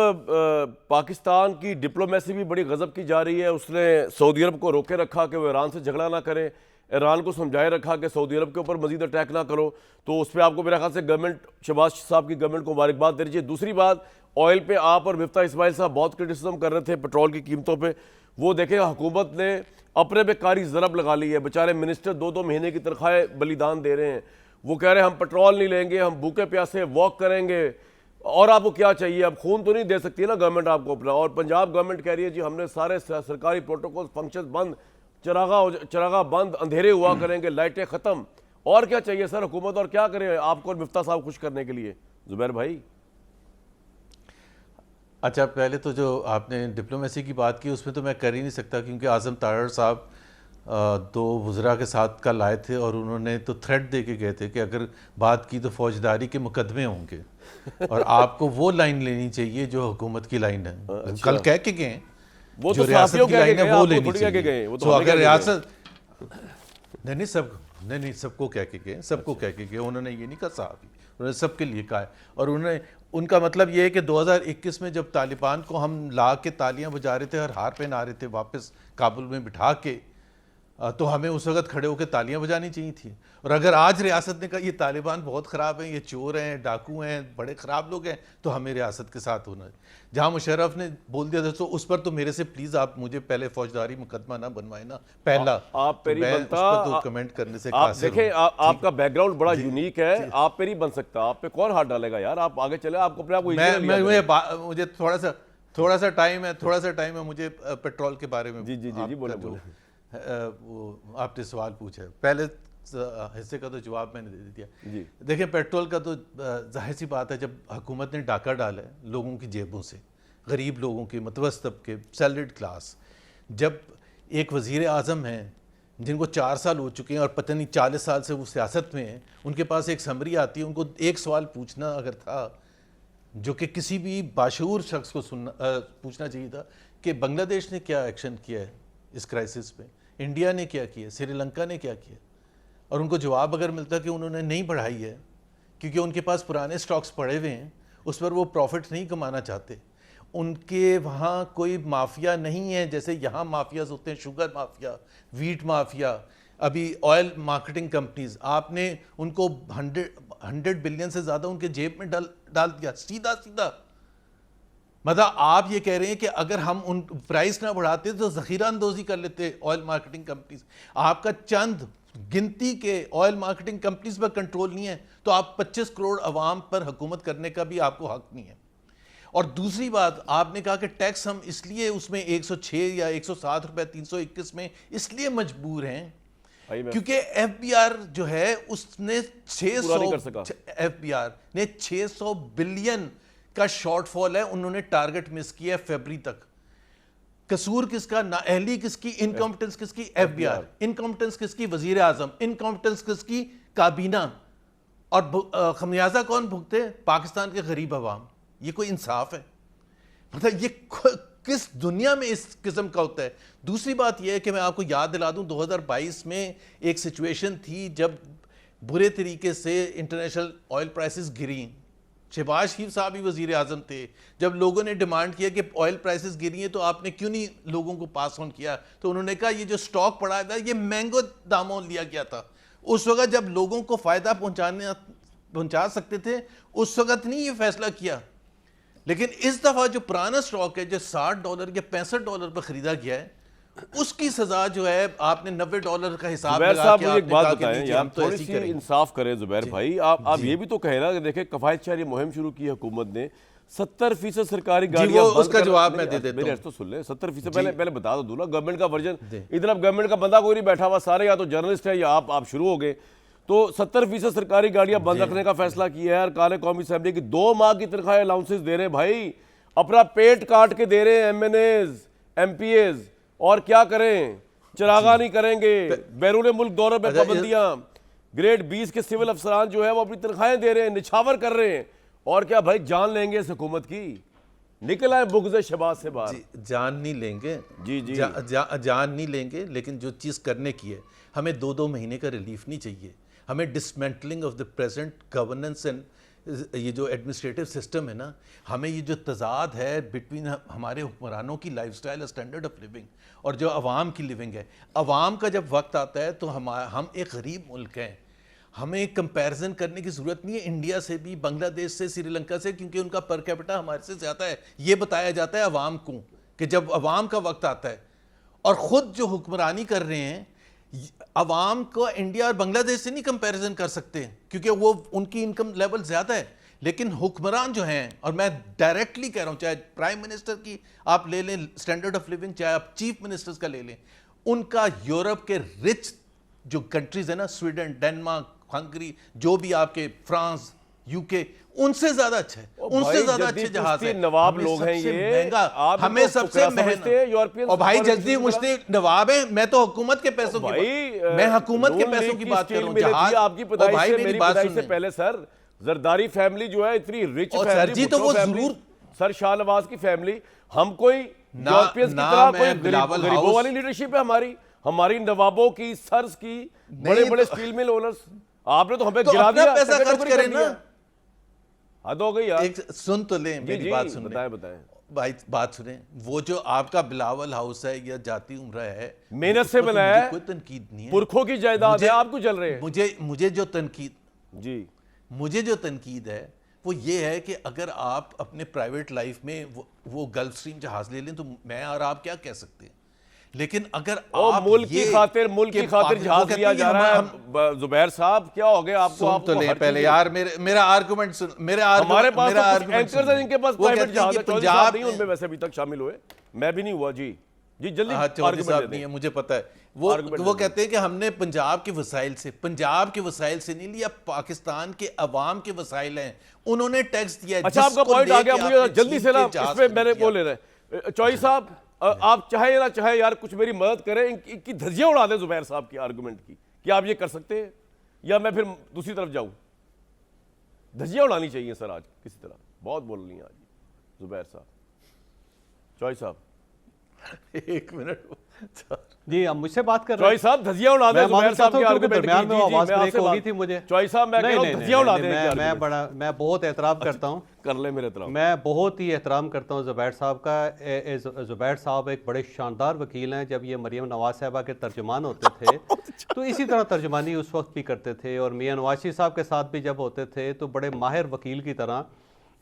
पाकिस्तान की डिप्लोमेसी भी बड़ी गज़ब की जा रही है। उसने सऊदी अरब को रोके रखा कि वो ईरान से झगड़ा ना करे, ईरान को समझाए रखा कि सऊदी अरब के ऊपर मजीद अटैक ना करो। तो उस पर आपको मेरे ख्याल से गवर्नमेंट, शहबाज साहब की गवर्नमेंट को मुबारकबाद देनी चाहिए। दूसरी बात, ऑयल पे आप और मिफ्ता इस्माइल साहब बहुत क्रिटिसिज्म कर रहे थे पेट्रोल की कीमतों पे। वो देखें हुकूमत ने अपने पे कारी ज़रब लगा ली है। बेचारे मिनिस्टर 2-2 महीने की तनख्वाहें बलिदान दे रहे हैं। वो कह रहे हैं हम पेट्रोल नहीं लेंगे, हम भूखे प्यासे वॉक करेंगे। और आपको क्या चाहिए? अब खून तो नहीं दे सकती ना गवर्नमेंट आपको अपना। और पंजाब गवर्नमेंट कह रही है जी हमने सारे सरकारी प्रोटोकॉल फंक्शन बंद, चरागा बंद, अंधेरे हुआ करेंगे, लाइटें ख़त्म। और क्या चाहिए सर हुकूमत, और क्या करें आपको और मिफ्ता साहब खुश करने के लिए? ज़ुबैर भाई। अच्छा, पहले तो जो आपने डिप्लोमेसी की बात की उसमें तो मैं कर ही नहीं सकता, क्योंकि आज़म तारड़ साहब दो वज़रा के साथ कल आए थे और उन्होंने तो थ्रेट दे के गए थे कि अगर बात की तो फौजदारी के मुकदमे होंगे और आपको वो लाइन लेनी चाहिए जो हुकूमत की लाइन है। अच्छा। कल कह के गए, वो जो तो रियासत साथियों की कह के लाइन है गए, वो आपको लेनी थोड़ी कह के गए, चाहिए। वो तो तो हमें कह अगर के रियासत नहीं सबको कह के गए, सबको कह के गए। उन्होंने ये नहीं कहा साहब, उन्होंने सबके लिए कहा है। और उन्होंने, उनका मतलब ये है कि 2021 में जब तालिबान को हम ला के तालियां बजा रहे थे और हार पहना रहे थे वापस काबुल में बिठा के, तो हमें उस वक्त खड़े होकर तालियां बजानी चाहिए थी। और अगर आज रियासत ने कहा ये तालिबान बहुत ख़राब हैं, ये चोर हैं, डाकू हैं, बड़े ख़राब लोग हैं, तो हमें रियासत के साथ होना है। जहां मुशर्रफ ने बोल दिया था तो उस पर तो मेरे से प्लीज़ आप मुझे पहले फौजदारी मुकदमा ना बनवाए ना, पहला आप तो पेरी मैं बनता, उस पर तो कमेंट करने से आप कासिर देखें, हूं। आपका बैकग्राउंड बड़ा यूनिक है, आप पे नहीं बन सकता, आप पे कौन हाथ डालेगा यार, आप आगे चले, आपको अपने आप को easy लिया करें। मुझे थोड़ा सा टाइम है मुझे पेट्रोल के बारे में। जी, बोले, आपका बोले। वो आपने सवाल पूछा है, पहले हिस्से का तो जवाब मैंने दे दिया। जी। देखिए, पेट्रोल का तो जाहिर सी बात है, जब हुकूमत ने डाका डाला है लोगों की जेबों से, गरीब लोगों के, मतवस्त तबके, सैलरीड क्लास, जब एक वज़ीर आज़म हैं जिनको 4 साल हो चुके हैं और पता नहीं 40 साल से वो सियासत में हैं, उनके पास एक समरी आती है, उनको एक सवाल पूछना अगर था, जो कि किसी भी बाशऊर शख्स को पूछना चाहिए था कि बांग्लादेश ने क्या एक्शन किया है इस क्राइसिस पे, इंडिया ने क्या किया, श्रीलंका ने क्या किया, और उनको जवाब अगर मिलता कि उन्होंने नहीं बढ़ाई है क्योंकि उनके पास पुराने स्टॉक्स पड़े हुए हैं, उस पर वो प्रॉफिट नहीं कमाना चाहते, उनके वहाँ कोई माफिया नहीं है जैसे यहाँ माफियाज होते हैं, शुगर माफिया, वीट माफिया, अभी ऑयल मार्केटिंग कंपनीज, आपने उनको 100 बिलियन से ज़्यादा उनके जेब में डाल दिया सीधा सीधा। मतलब आप ये कह रहे हैं कि अगर हम उन प्राइस ना बढ़ाते तो ज़ख़ीरा अंदोज़ी कर लेते ऑयल मार्केटिंग कंपनीज। आपका चंद गिनती के ऑयल मार्केटिंग कंपनीज पर कंट्रोल नहीं है, तो आप 25 करोड़ अवाम पर हुकूमत करने का भी आपको हक नहीं है। और दूसरी बात, आपने कहा कि टैक्स हम इसलिए उसमें 106 या 107 रुपए 321 में इसलिए मजबूर हैं क्योंकि एफबीआर जो है उसने 600 बिलियन का शॉर्टफॉल है, उन्होंने टारगेट मिस किया है फरवरी तक। कसूर किसका, नाअहली किसकी, इनकॉम्पिटेंस किसकी, एफबीआर, इनकॉम्पिटेंस किसकी, वजीर आजम, इनकॉम्पिटेंस किसकी, काबीना, और खमियाजा कौन भुगते, पाकिस्तान के गरीब अवाम। ये कोई इंसाफ है? मतलब ये किस दुनिया में इस किस्म का होता है? दूसरी बात यह है कि मैं आपको याद दिला दूं, 2022 में एक सिचुएशन थी जब बुरे तरीके से इंटरनेशनल ऑयल प्राइसेस गिरी। शहबाज शरीफ साहब ही वजीर आजम थे, जब लोगों ने डिमांड किया कि ऑयल प्राइसेस गिरी हैं तो आपने क्यों नहीं लोगों को पास ऑन किया, तो उन्होंने कहा ये जो स्टॉक पड़ा था ये महंगो दामों लिया गया था। उस वक्त जब लोगों को फायदा पहुंचा सकते थे उस वक्त नहीं ये फैसला किया। लेकिन इस दफा जो पुराना स्टॉक है जो $60 या $65 पर खरीदा गया है, उसकी सजा जो है आपने $90 का हिसाब जुबैर लगा साहब के मुझे एक आपने बात कहा कि बताएं नहीं जी, यार, हम तो थोड़ी ऐसे ही सी करेंगे। इंसाफ करें जुबैर भाई, आप ये भी तो कहे ना कि देखें कफायत शहरी मुहिम शुरू की है हुकूमत ने, 70% सरकारी गाड़ियां वो बंद उसका कर- जवाब मैं नहीं, दे देता मेरी हूं। अर्ज तो सुन ले, 70% पहले बता दो ना गवर्नमेंट का वर्जन। इधर अब गवर्नमेंट का बंदा कोई नहीं बैठा हुआ, सारे या तो जर्नलिस्ट है या आप शुरू हो गए। तो 70% सरकारी गाड़ियां बंद रखने का फैसला किया है। अरकान कौमी असेंबली की 2 माह की तनख्वाह अलाउंसेस दे रहे हैं भाई, अपना पेट काट के दे रहे हैं MNAs MPAs, और क्या करें, चरागा नहीं करेंगे, बैरून मुल्क दौरे पर पाबंदियां, ग्रेड 20 के सिविल अफसरान जो है वो अपनी तनख्वाहें दे रहे हैं, निछावर कर रहे हैं, और क्या भाई जान लेंगे इस हुकूमत की, निकल आए बुग़्ज़ शहबाज से बाहर। जान नहीं लेंगे जी जी जान नहीं लेंगे, लेकिन जो चीज़ करने की है, हमें 2-2 महीने का रिलीफ नहीं चाहिए। हमें dismantling of the present governance and ये जो एडमिनिस्ट्रेटिव सिस्टम है ना, हमें ये जो तजाद है बिटवीन हमारे हुक्मरानों की लाइफस्टाइल स्टैंडर्ड ऑफ लिविंग और जो अवाम की लिविंग है, अवाम का जब वक्त आता है तो हम एक गरीब मुल्क हैं, हमें कंपैरिजन करने की ज़रूरत नहीं है इंडिया से भी, बांग्लादेश से, श्रीलंका से, क्योंकि उनका पर कैपिटा हमारे से ज़्यादा है। ये बताया जाता है अवाम को कि जब अवाम का वक्त आता है, और ख़ुद जो हुक्मरानी कर रहे हैं अवाम को इंडिया और बांग्लादेश से नहीं कंपैरिजन कर सकते क्योंकि वो उनकी इनकम लेवल ज़्यादा है। लेकिन हुक्मरान जो हैं, और मैं डायरेक्टली कह रहा हूँ, चाहे प्राइम मिनिस्टर की आप ले लें स्टैंडर्ड ऑफ लिविंग, चाहे आप चीफ मिनिस्टर्स का ले लें, उनका यूरोप के रिच जो कंट्रीज है ना, स्वीडन, डेनमार्क, हंगरी, जो भी आपके फ्रांस, यूके उनसे ज्यादा अच्छा है, उनसे ज्यादा अच्छे जहाज है। नवाब हमें लोग हैं सबसे ये, महंगा, आप हमें इनको सबसे फुकरा समझते हैं, महंगा। यूरोपियन और भाई फुकरा जगदीप समझते मुश्ती नवाब है, मैं तो हुकूमत के पैसों की भाई मैं हुकूमत के नून पैसों लीग की बात कर स्टील रहा हूँ। मिले थी जहाज आपकी पैदाइश भाई से, मेरी मेरी बात पैदाइश से सुनिए। पहले सर, जरदारी फैमिली जो है इतनी रिच और फैमिली, सर जी तो वो जरूर सर शाहनवाज की फैमिली, हम कोई ना- यूरोपियंस की ना तरह मैं कोई बिलावल गरीबों हाउस- वाली लीडरशिप है हमारी, हमारी नवाबों की, सर्स की, बड़े बड़े तो- स्टील मिल ओनर्स, आपने तो हमें तो गिरा अपना दिया, पैसा टक्कर खर्च टुकड़ी कर करें ना। दिया। हद हो गई यार। एक सुन तो लें मेरी जी, बात सुन लें। बताएं बताएं। भाई बात सुने, वो जो आपका बिलावल हाउस है या जाती उम्र है, मेहनत से उस पर तो बनाया मुझे है, कोई तनकीद नहीं है। पुरखों की जायदाद है, मुझे- आप क्यों चल रहे हैं? मुझे जो तनकीद जी मुझे जो तनकीद है वो ये है कि अगर आप अपने प्राइवेट लाइफ में वो गल्फ स्ट्रीम जहाज ले लें तो मैं और आप क्या कह सकते हैं, लेकिन अगर आप मुल्क की खातिर कि जहाज लिया जा रहा है। जुबैर साहब क्या हो गया आपको? सुन आपको तो ले हर पहले चीज़- यार, मेरा आर्गुमेंट सुन। हमारे पास मेरा तो कुछ आर्गुमेंट एंकर्स हैं जिनके पास वो प्राइवेट कहते हैं जहाज कि है, चौधरी साहब पंजाब नहीं उनमें वैसे अभी तक शामिल हुए, मैं भी नहीं हुआ। जी जी जल्दी हाँ, चौधरी आर्गुमेंट साहब दे नहीं है, दें। मुझे पता है। Argument वो दे कहते हैं कि हमने पंजाब के वसाइल से नहीं लिया, पाकिस्तान के अवाम के वसाइल हैं, उन्होंने टैक्स दिया। अच्छा आपका जिसको पॉइंट आ गया, लेके मुझे आपने जल्दी चीन से ना के जहाज इस पे को मैंने दिया। वो ले रहे हैं। चौधरी साहब आप चाहे या ना चाहे यार कुछ मेरी मदद करें, इनकी धज्जियां उड़ा दें जुबैर साहब की आर्गुमेंट की। क्या आप ये कर सकते हैं या मैं फिर दूसरी तरफ जाऊं? धज्जियां उड़ानी चाहिए सर आज किसी तरह, बहुत बोल रही हैं आज जुबैर साहब। चौधरी साहब एक मिनट जी, अब मुझसे बात कर रहे चौधरी साहब धज्जियां उड़ा दें मैं जुबैर माफी साहब चाहता की हूं क्योंकि आर्गुमेंट दरमियान में की। जी, आवाज मैं ब्रेक आपसे हो गई बात- थी मुझे। चौधरी साहब मैं कह रहा हूं धज्जियां उड़ा दें इनकी argument मैं बहुत एहतराम करता हूँ, कर ले मेरे तरफ। मैं बहुत ही एहतराम करता हूँ ज़ुबैर साहब का। ज़ुबैर साहब एक बड़े शानदार वकील हैं। जब ये मरियम नवाज साहबा के तर्जुमान होते थे तो इसी तरह तर्जुमानी उस वक्त भी करते थे, और मियाँ नवाज शरीफ साहब के साथ भी जब होते थे तो बड़े माहिर वकील की तरह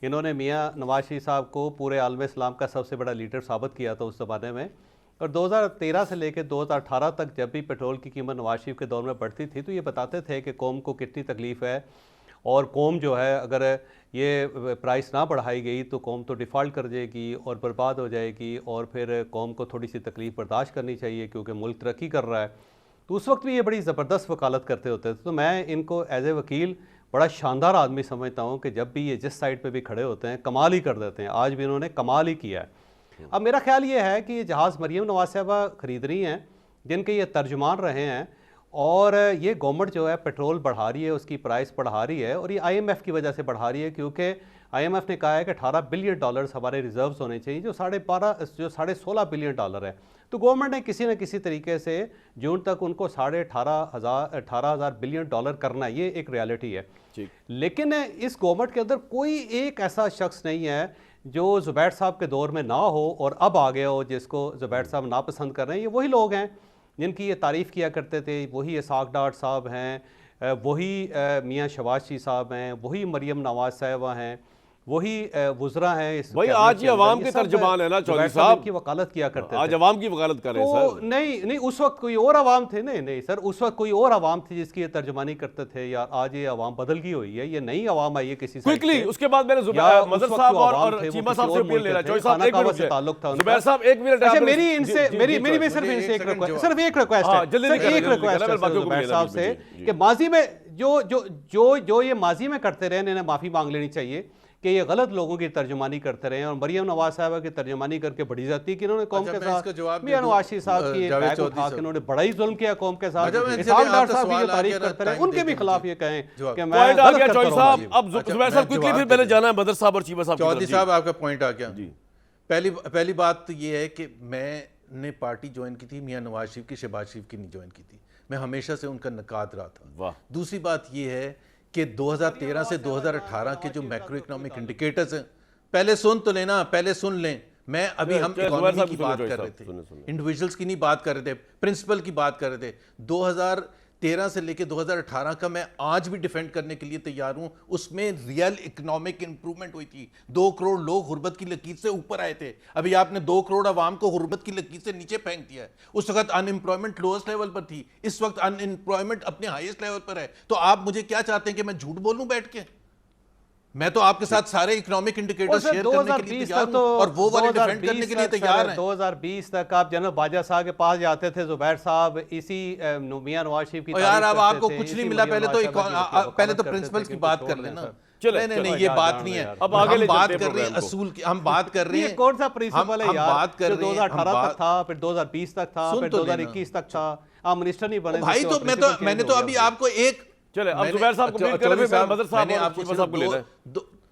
इन्होंने मियाँ नवाज शरीफ साहब को पूरे आलम इस्लाम का सबसे बड़ा लीडर साबित किया था उस ज़माने में। और 2013 से लेकर 2018 तक जब भी पेट्रोल की कीमत नवाज शरीफ के दौर में बढ़ती थी तो ये बताते थे कि कौम को कितनी तकलीफ़ है, और कौम जो है अगर ये प्राइस ना बढ़ाई गई तो कौम तो डिफ़ॉल्ट कर जाएगी और बर्बाद हो जाएगी, और फिर कौम को थोड़ी सी तकलीफ़ बर्दाश्त करनी चाहिए क्योंकि मुल्क तरक्की कर रहा है। तो उस वक्त भी ये बड़ी ज़बरदस्त वकालत करते होते थे। तो मैं इनको एज ए वकील बड़ा शानदार आदमी समझता हूँ कि जब भी ये जिस साइड पे भी खड़े होते हैं कमाल ही कर देते हैं। आज भी इन्होंने कमाल ही किया है। अब मेरा ख्याल ये है कि ये जहाज़ मरियम नवाज साहबा ख़रीद रही हैं, जिनके ये तर्जुमान रहे हैं, और ये गवर्नमेंट जो है पेट्रोल बढ़ा रही है, उसकी प्राइस बढ़ा रही है, और ये IMF की वजह से बढ़ा रही है क्योंकि IMF ने कहा है कि $18 बिलियन हमारे रिजर्व्स होने चाहिए, जो $16.5 बिलियन है। तो गवर्नमेंट ने किसी न किसी तरीके से जून तक उनको $18,000 बिलियन करना है, ये एक रियलिटी है। लेकिन इस गवर्नमेंट के अंदर कोई एक ऐसा शख्स नहीं है जो ज़ुबैर साहब के दौर में ना हो और अब आ गया हो, जिसको ज़ुबैर साहब नापसंद कर रहे हैं। ये वही लोग हैं जिनकी ये तारीफ़ किया करते थे, वही इसाक डार साहब हैं, वही मियाँ शहबाज शीह साहब हैं, वही मरियम नवाज साहबा हैं, वही वुज़रा हैं। इस भाई कैबिनेट आज के ये अंदर। अवाम ये के सब तर्जुमान है ना चौधरी ज़ुबैर साहब की वकालत किया करते आज थे। अवाम की वकालत कर रहे हैं तो सर। नहीं, उस वक्त कोई और अवाम थे। नहीं सर, उस वक्त कोई और अवाम थी जिसकी ये तर्जुमानी करते थे यार। आज ये अवाम बदल गई हुई है, ये नई अवाम आई है किसी साइड क्विकली से। उसके बाद मैंने या उस मदर वक्त साहब जो और अवाम थे वो चीमा किसी साहब से और अपील ले रहा मुल्क चौधरी थे, साहब एक खाना मिनट से ताल्लुक था उनका। जुबैर साहब एक मिनट अच्छा, आपने- मेरी इनसे जी, मेरी जी, मेरी भी सर। सिर्फ मुझे इनसे एक एक सेकंड रिक्वेस्ट, जवाब। सिर्फ एक रिक्वेस्ट हाँ, है, जल्दी सिर्फ करना, एक जल्दी रिक्वेस्ट करना, है मैं बाकियों को भी ज़ुबैर लेना, साहब जी, से जी, जी। कि माजी में जो ये माजी में करते रहे इन्हें माफ़ी मांग लेनी चाहिए कि ये गलत लोगों की तर्जुमानी करते रहे हैं, और मरियम नवाज साहबा की तर्जुमानी करके बड़ी जाती कि इन्होंने कौम अच्छा, के मैं इसका साथ जवाब दे मियां दूं, नवाज शरीफ साहब की एक जावेद बैग चौधरी उठा के साहब। इन्होंने बड़ा ही जुल्म किया कौम के साथ। अच्छा, मैं इसाक डार आपका साहब की जो सवाल आ तारीफ गया ना, करते रहे टाइम उनके भी देके खिलाफ मुझे ये कहें जवाब। कि मैं पॉइंट आ गलत गया करता चौधरी रहा साहब। हूं। अब अच्छा, जुबैर मैं साहब क्विकली जवाब फिर दे मैंने दूं। जाना है मदर साहब और चीमा साहब की चौधरी तरफ। साहब आपका पॉइंट आ गया। जी। पहली बात तो ये है कि मैंने पार्टी ज्वाइन की थी मियां नवाज शरीफ की, शहबाज शरीफ की नहीं ज्वाइन की थी। मैं हमेशा से उनका नकाद रहा था। वाह। दूसरी बात ये है कि 2013 से 2018 के जो मैक्रो इकोनॉमिक इंडिकेटर्स हैं, पहले सुन तो लेना, पहले सुन लें। मैं अभी हम जुबैर इकोनॉमी साहब की की बात सुनो, कर जुबैर रहे साहब, सुनो। थे, इंडिविजुअल्स की नहीं बात कर रहे थे, प्रिंसिपल की बात कर रहे थे। 2013 से लेके 2018 का मैं आज भी डिफेंड करने के लिए तैयार हूं। उसमें रियल इकोनॉमिक इंप्रूवमेंट हुई थी। 2 करोड़ लोग गुर्बत की लकीर से ऊपर आए थे। अभी आपने 2 करोड़ अवाम को गुर्बत की लकीर से नीचे फेंक दिया है। उस वक्त अनएम्प्लॉयमेंट लोएस्ट लेवल पर थी, इस वक्त अनएम्प्लॉयमेंट अपने हाईएस्ट लेवल पर है। तो आप मुझे क्या चाहते हैं कि मैं झूठ बोलूं बैठ के? मैं तो आपके साथ सारे इकोनॉमिक इंडिकेटर शेयर करने के लिए तैयार हूं, और वो वाले डिफेंड करने के लिए तैयार हैं। 2020 तक आप जनरल बाजा साहब के पास जाते थे, जुबैर साहब इसी मियां नवाज शरीफ की और यार तारीफ अब करते आपको थे, कुछ इसी नहीं मिला। मरियम पहले नवाज साहबा की तो वकालत करते प्रिंसिपल्स थे की कि बात छोड़ कर दें लेना। सर। चले, नहीं नहीं चले। नहीं, ये यार, बात जान नहीं ले है। यार। अब आगे हम ले बात चलते हैं कर रहे हैं प्रोग्राम को। असूल की, हम बात कर रहे ये हैं कौन सा प्रिंसिपल है हम यार बात कर जो रहे हैं, हम 2018 बात- तक था, फिर 2020 तक था, सुन फिर तो लेना। 2021 तक था, आप मिनिस्टर नहीं बने भाई थे, तो प्रिंसिपल चेंज मैंने हो तो गया अभी फिर। आपको एक चले, अब मैंने- जुबैर साहब कंप्लीट चौधरी करें, फिर साहब, मदर साहब मैंने और आपको चीमा सिर्फ साहब को लेना है।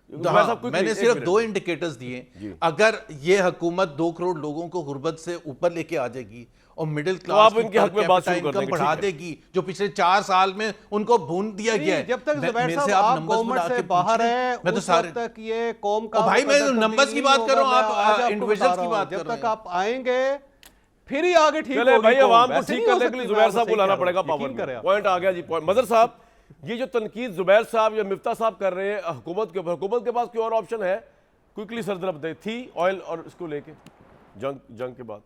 जुबैर हाँ, साहब, quickly, मैंने एक सिर्फ मिनट। 2 इंडिकेटर्स दिए। अगर ये हुकूमत 2 करोड़ लोगों को गुर्बत से ऊपर लेके आ जाएगी और मिडिल क्लास आप इनके हक में बात शुरू कर इनकम देंगे, बढ़ा ठीक है। देगी, जो पिछले 4 साल में उनको भून दिया गया है। जब तक जुबैर मेरे साहब से आप numbers गवर्नमेंट बना से के बाहर पूछ रहे है, हैं। मैं तो उस सारे वक्त तक ये कौम का भाई, मैं मुकद्दर numbers तब्दील की बात नहीं कर रहा हूं, होगा, आप, मैं आज आपको individuals बता की रहा बात हूं। कर जब रहे तक हैं। आप आएंगे फिर ही आगे ठीक चले होगी भाई, कौम। अवाम को वैसे ठीक नहीं हो करने के लिए सकती, जुबैर मैं साहब को सही लाना कह रहा पड़ेगा हूं, पावर यकीन करें में। आप। पॉइंट आ गया जी, पॉइंट। मदर साहब, ये जो तनकीद जुबैर साहब या मिफ्ता साहब कर रहे हैं हुकूमत के ऊपर, हुकूमत के पास कोई और ऑप्शन है? क्विकली सर जरा बताइए, थी ऑयल और इसको लेके जंग के बाद।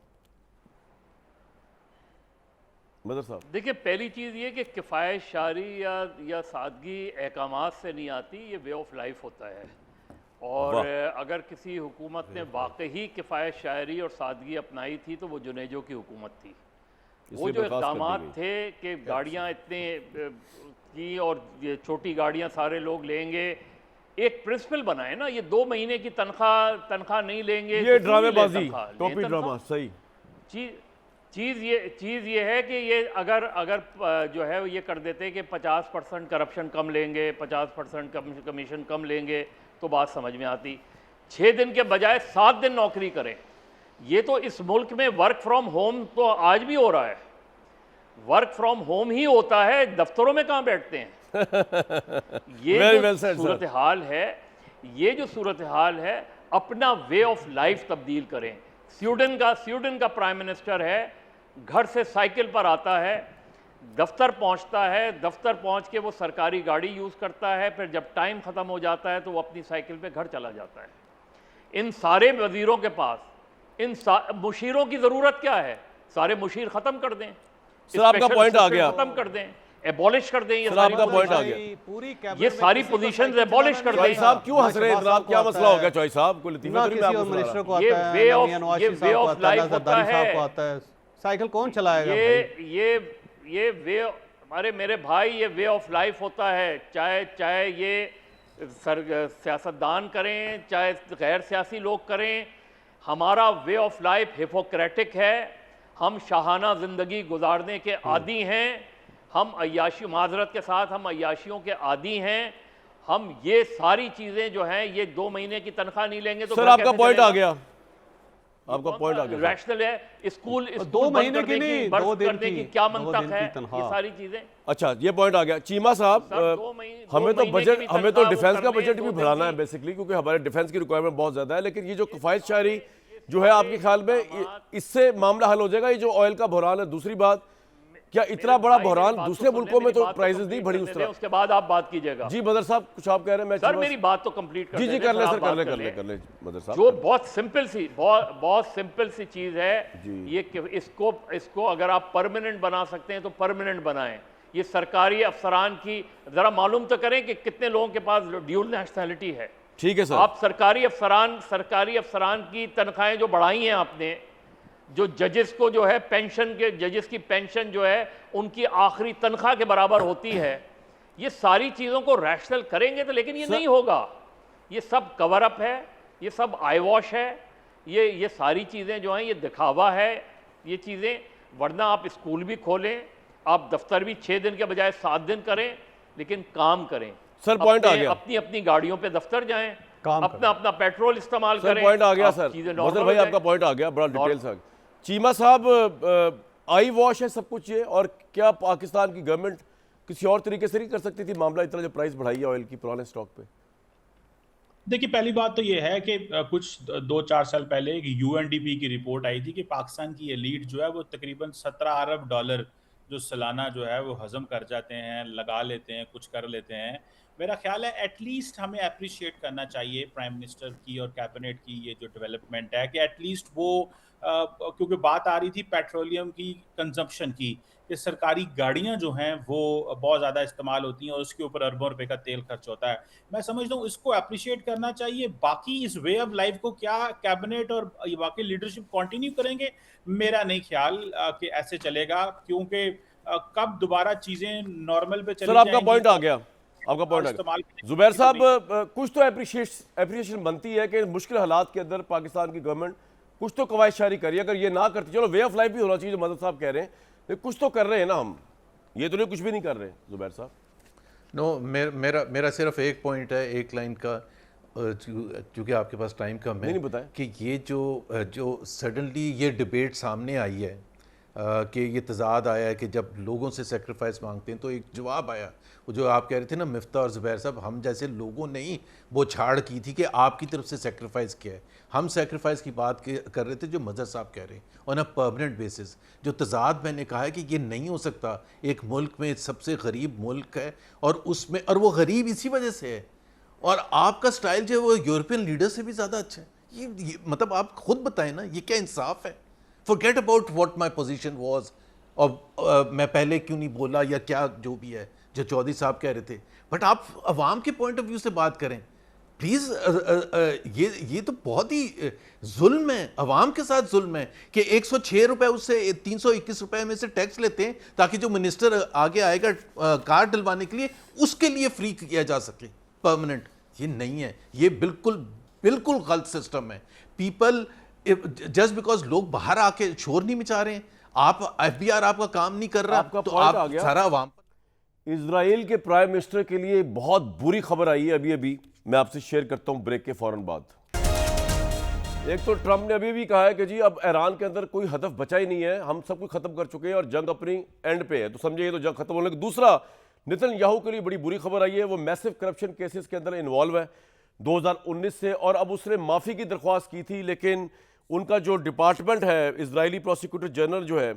मदर साहब, देखिए, पहली चीज़ ये कि किफ़ायत शारी या सादगी अहकामात से नहीं आती, ये वे ऑफ लाइफ होता है। और अगर किसी हुकूमत ने वाकई किफ़ायत शायरी और सादगी अपनाई थी तो वो जुनेजो की हुकूमत थी। वो इसलिए जो बर्खास्त कर दी इक़दामात गई। थे कि गाड़ियाँ इतने की और ये छोटी गाड़ियाँ सारे लोग लेंगे, एक प्रिंसिपल बनाए ना, ये 2 महीने की तनख्वाह नहीं लेंगे, ये तो क्यों नहीं ले ड्रामेबाजी, तनख्वाह? लें टोपी तनख्वाह। ड्रामा, सही। चीज़ ये है कि ये अगर जो है ये कर देते कि 50% करप्शन कम लेंगे, 50% कमीशन कम लेंगे, तो बात समझ में आती। 6 दिन के बजाय 7 दिन नौकरी करें। ये तो इस मुल्क में वर्क फ्रॉम होम तो आज भी हो रहा है, वर्क फ्रॉम होम ही होता है, दफ्तरों में कहाँ बैठते हैं। ये Very जो well said, sir. सूरत हाल है, ये जो सूरत हाल है, अपना वे ऑफ लाइफ तब्दील करें। स्वीडन का प्राइम मिनिस्टर है, घर से साइकिल पर आता है, दफ्तर पहुंचता है, दफ्तर पहुंच के वो सरकारी गाड़ी यूज़ करता है, फिर जब टाइम ख़त्म हो जाता है तो वो अपनी साइकिल पे घर चला जाता है। इन सारे वजीरों के पास मुशीरों की ज़रूरत क्या है? सारे मुशीर ख़त्म कर दें, सर, आपका स्पेशल पॉइंट आ असिस्टेंट गया। ख़त्म कर दें, एबॉलिश कर दें। ये सर, सारी आपका पॉइंट आ पोजीशन- गया। पूरी ये सारी पोजीशंस एबॉलिश कर चौई दें। साहब क्यों हंस रहे हैं इतना? क्या मसला हो गया चौई साहब को? लतीफ़ा ना तो नहीं किसी मैं और आपको सुना मिनिस्टर रहा। को ये आता है, way ना of- मियां नवाज ये शरीफ way साहब को of आता है, ना life होता जरदारी साहब है। को आता है। साइकिल कौन चलाएगा भाई? ये वे हमारे मेरे भाई, ये वे ऑफ लाइफ होता है। चाहे ये सियासतदान करें, चाहे गैर सियासी लोग करें, हमारा वे ऑफ लाइफ हिपोक्रेटिक है। हम शाहाना ज़िंदगी गुजारने के आदी हैं, हम अय्याशी, माजरत के साथ हम अय्याशियों के आदी हैं। हम ये सारी चीज़ें जो हैं, ये 2 महीने की तनख्वाह नहीं लेंगे तो सर, घर आपका कैसे पॉइंट आ चलेगा? गया, आपका पॉइंट आ गया। रैशनल है। स्कूल 2 बंद महीने करने की नहीं, बर्फ 2 दिन करने की, की क्या 2 मंतक दिन है? की तनख्वाह। ये सारी चीजें। अच्छा, ये पॉइंट आ गया। चीमा साहब, सर, 2 महीने हमें तो 2 महीने बजट, की भी हमें तो तनख्वाह वो डिफेंस का कर लें, बजट भी 2 दिन बढ़ाना है की। बेसिकली, क्योंकि हमारे डिफेंस की रिक्वायरमेंट बहुत ज्यादा है। लेकिन ये जो किफायत शायरी जो है, आपके ख्याल में इससे मामला हल हो जाएगा? ये जो ऑयल का बहरान है। दूसरी बात, क्या इतना बड़ा बहरान दूसरे मुल्कों में तो प्राइसेस नहीं बढ़ी उस तरह? उसके बाद आप बात कीजिएगा। जी मदर साहब, कुछ आप कह रहे हैं? मैं सर, मेरी बात तो कंप्लीट कर जी जी देने, कर ले फिर सर, आप बात कर ले मदर साहब। जो बहुत सिंपल सी चीज है ये कि इसको अगर आप परमानेंट बना सकते हैं तो परमानेंट बनाएं। ये सरकारी अफसरान की जरा मालूम तो करें कि कितने लोगों के पास ड्यूल नेशनैलिटी है। ठीक है सर। आप सरकारी अफसरान की तनख्वाहें जो बढ़ाई हैं आपने, जो जजेस को जो है पेंशन के, जजेस की पेंशन जो है उनकी आखिरी तनख्वाह के बराबर होती है। ये सारी चीज़ों को रैशनल करेंगे तो, लेकिन ये नहीं होगा। ये सब कवर अप है, ये सब आई वॉश है, ये सारी चीज़ें जो हैं ये दिखावा है ये चीज़ें। वरना आप स्कूल भी खोलें, आप दफ्तर भी 6 दिन के बजाय 7 दिन करें, लेकिन काम करें। सर, पॉइंट आ गया। अपनी अपनी गाड़ियों पे दफ्तर जाएं, काम अपना अपना पेट्रोल इस्तेमाल सर, करें। पॉइंट आ गया आप सर। चीज़ें मदर नॉर्मल भाई, हो आपका जाएं। पॉइंट आ गया, बड़ा डिटेल से। चीमा साहब, आई वॉश है सब कुछ ये, और क्या पाकिस्तान की गवर्नमेंट किसी और तरीके से नहीं कर सकती थी मामला, इतना जो प्राइस बढ़ाई है ऑयल की पुराने स्टॉक पे? देखिए, पहली बात तो ये है कि कुछ 2-4 साल पहले एक यूएनडीपी की रिपोर्ट आई थी कि पाकिस्तान की एलीट जो है वो तकरीबन $17 अरब जो सालाना जो है वो हजम कर जाते हैं, लगा लेते हैं, कुछ कर लेते हैं। मेरा ख्याल है एटलीस्ट हमें अप्रिशिएट करना चाहिए प्राइम मिनिस्टर की और कैबिनेट की ये जो डेवलपमेंट है कि एटलीस्ट वो क्योंकि बात आ रही थी पेट्रोलियम की कंजम्पशन की, कि सरकारी गाड़ियां जो हैं वो बहुत ज़्यादा इस्तेमाल होती हैं और उसके ऊपर अरबों रुपए का तेल खर्च होता है। मैं समझता हूँ इसको अप्रिशिएट करना चाहिए। बाकी इस वे ऑफ लाइफ को क्या कैबिनेट और बाकी लीडरशिप कंटिन्यू करेंगे? मेरा नहीं ख्याल कि ऐसे चलेगा, क्योंकि कब दोबारा चीज़ें नॉर्मल पे चली सर, आपका जाएंगी। पॉइंट आ गया। आपका पॉइंट है। इस्तेमाल जुबैर साहब, कुछ तो एप्रिशिएशन बनती है कि मुश्किल हालात के अंदर पाकिस्तान की गवर्नमेंट कुछ तो कवायद शारी करी। अगर ये ना करती, चलो वे ऑफ लाइफ भी होना चाहिए जो मदद साहब कह रहे हैं, लेकिन कुछ तो कर रहे हैं ना हम, ये तो नहीं कुछ भी नहीं कर रहे जुबैर साहब। नो, मेरा सिर्फ एक पॉइंट है, एक लाइन का, क्योंकि आपके पास टाइम कम है, नहीं बताएं। कि ये जो सडनली ये डिबेट सामने आई है, कि ये तजाद आया है कि जब लोगों से सेक्रीफाइस मांगते हैं तो एक जवाब आया, वो जो आप कह रहे थे ना मिफ्ता और ज़ुबैर साहब, हम जैसे लोगों ने ही वो छाड़ की थी कि आपकी तरफ से सेक्रीफाइस किया है। हम सेक्रीफाइस की बात कर रहे थे जो मजहर साहब कह रहे हैं ऑन अ परमानेंट बेसिस। जो तजाद मैंने कहा है कि ये नहीं हो सकता, एक मुल्क में सबसे गरीब मुल्क है और उसमें, और वो गरीब इसी वजह से है, और आपका स्टाइल जो है वो यूरोपियन लीडर से भी ज़्यादा अच्छा है। ये मतलब आप खुद बताएं ना, ये क्या इंसाफ है? Forget about what my position was, और मैं पहले क्यों नहीं बोला या क्या जो भी है जो चौधरी साहब कह रहे थे, बट आप अवाम के पॉइंट ऑफ व्यू से बात करें प्लीज़। ये तो बहुत ही जुल्म है, अवाम के साथ जुल्म है कि 106 रुपए उससे 321 रुपए में से टैक्स लेते हैं ताकि जो मिनिस्टर आगे आएगा कार्ड डलवाने के लिए उसके लिए फ्री किया जा सके परमानेंट। ये नहीं है, ये बिल्कुल बिल्कुल गलत सिस्टम है। पीपल, जस्ट बिकॉज लोग बाहर आके शोर नहीं मचा रहे हैं, आप एफबीआर आपका काम नहीं कर रहा, आपका तो पॉइंट आ आप गया। सारा अवाम। इजराइल के प्राइम मिनिस्टर के लिए बहुत बुरी खबर आई है अभी अभी, मैं आपसे शेयर करता हूं ब्रेक के फौरन बाद। एक तो ट्रंप ने अभी भी कहा है कि जी अब ईरान के अंदर कोई हदफ बचा ही नहीं है, हम सब कुछ खत्म कर चुके हैं और जंग अपनी एंड पे है, तो समझे ये तो जंग खत्म होने का। दूसरा, नेतन्याहू के लिए बड़ी बुरी खबर आई है, वो मैसिव करप्शन केसेस के अंदर इन्वॉल्व है 2019 से, और अब उसने माफ़ी की दरख्वास्त की थी, लेकिन उनका जो डिपार्टमेंट है, इजरायली प्रोसिक्यूटर जनरल जो है,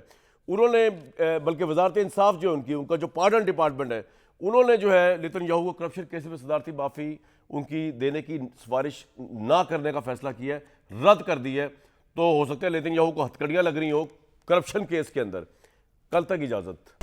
उन्होंने बल्कि वजारत इंसाफ जो है उनका जो पार्डन डिपार्टमेंट है, उन्होंने जो है नेतन्याहू को करप्शन केस में सदारती माफ़ी उनकी देने की सिफारिश ना करने का फैसला किया है, रद्द कर दी है। तो हो सकता है नेतन्याहू को हथकड़ियाँ लग रही हो करप्शन केस के अंदर। कल तक इजाज़त।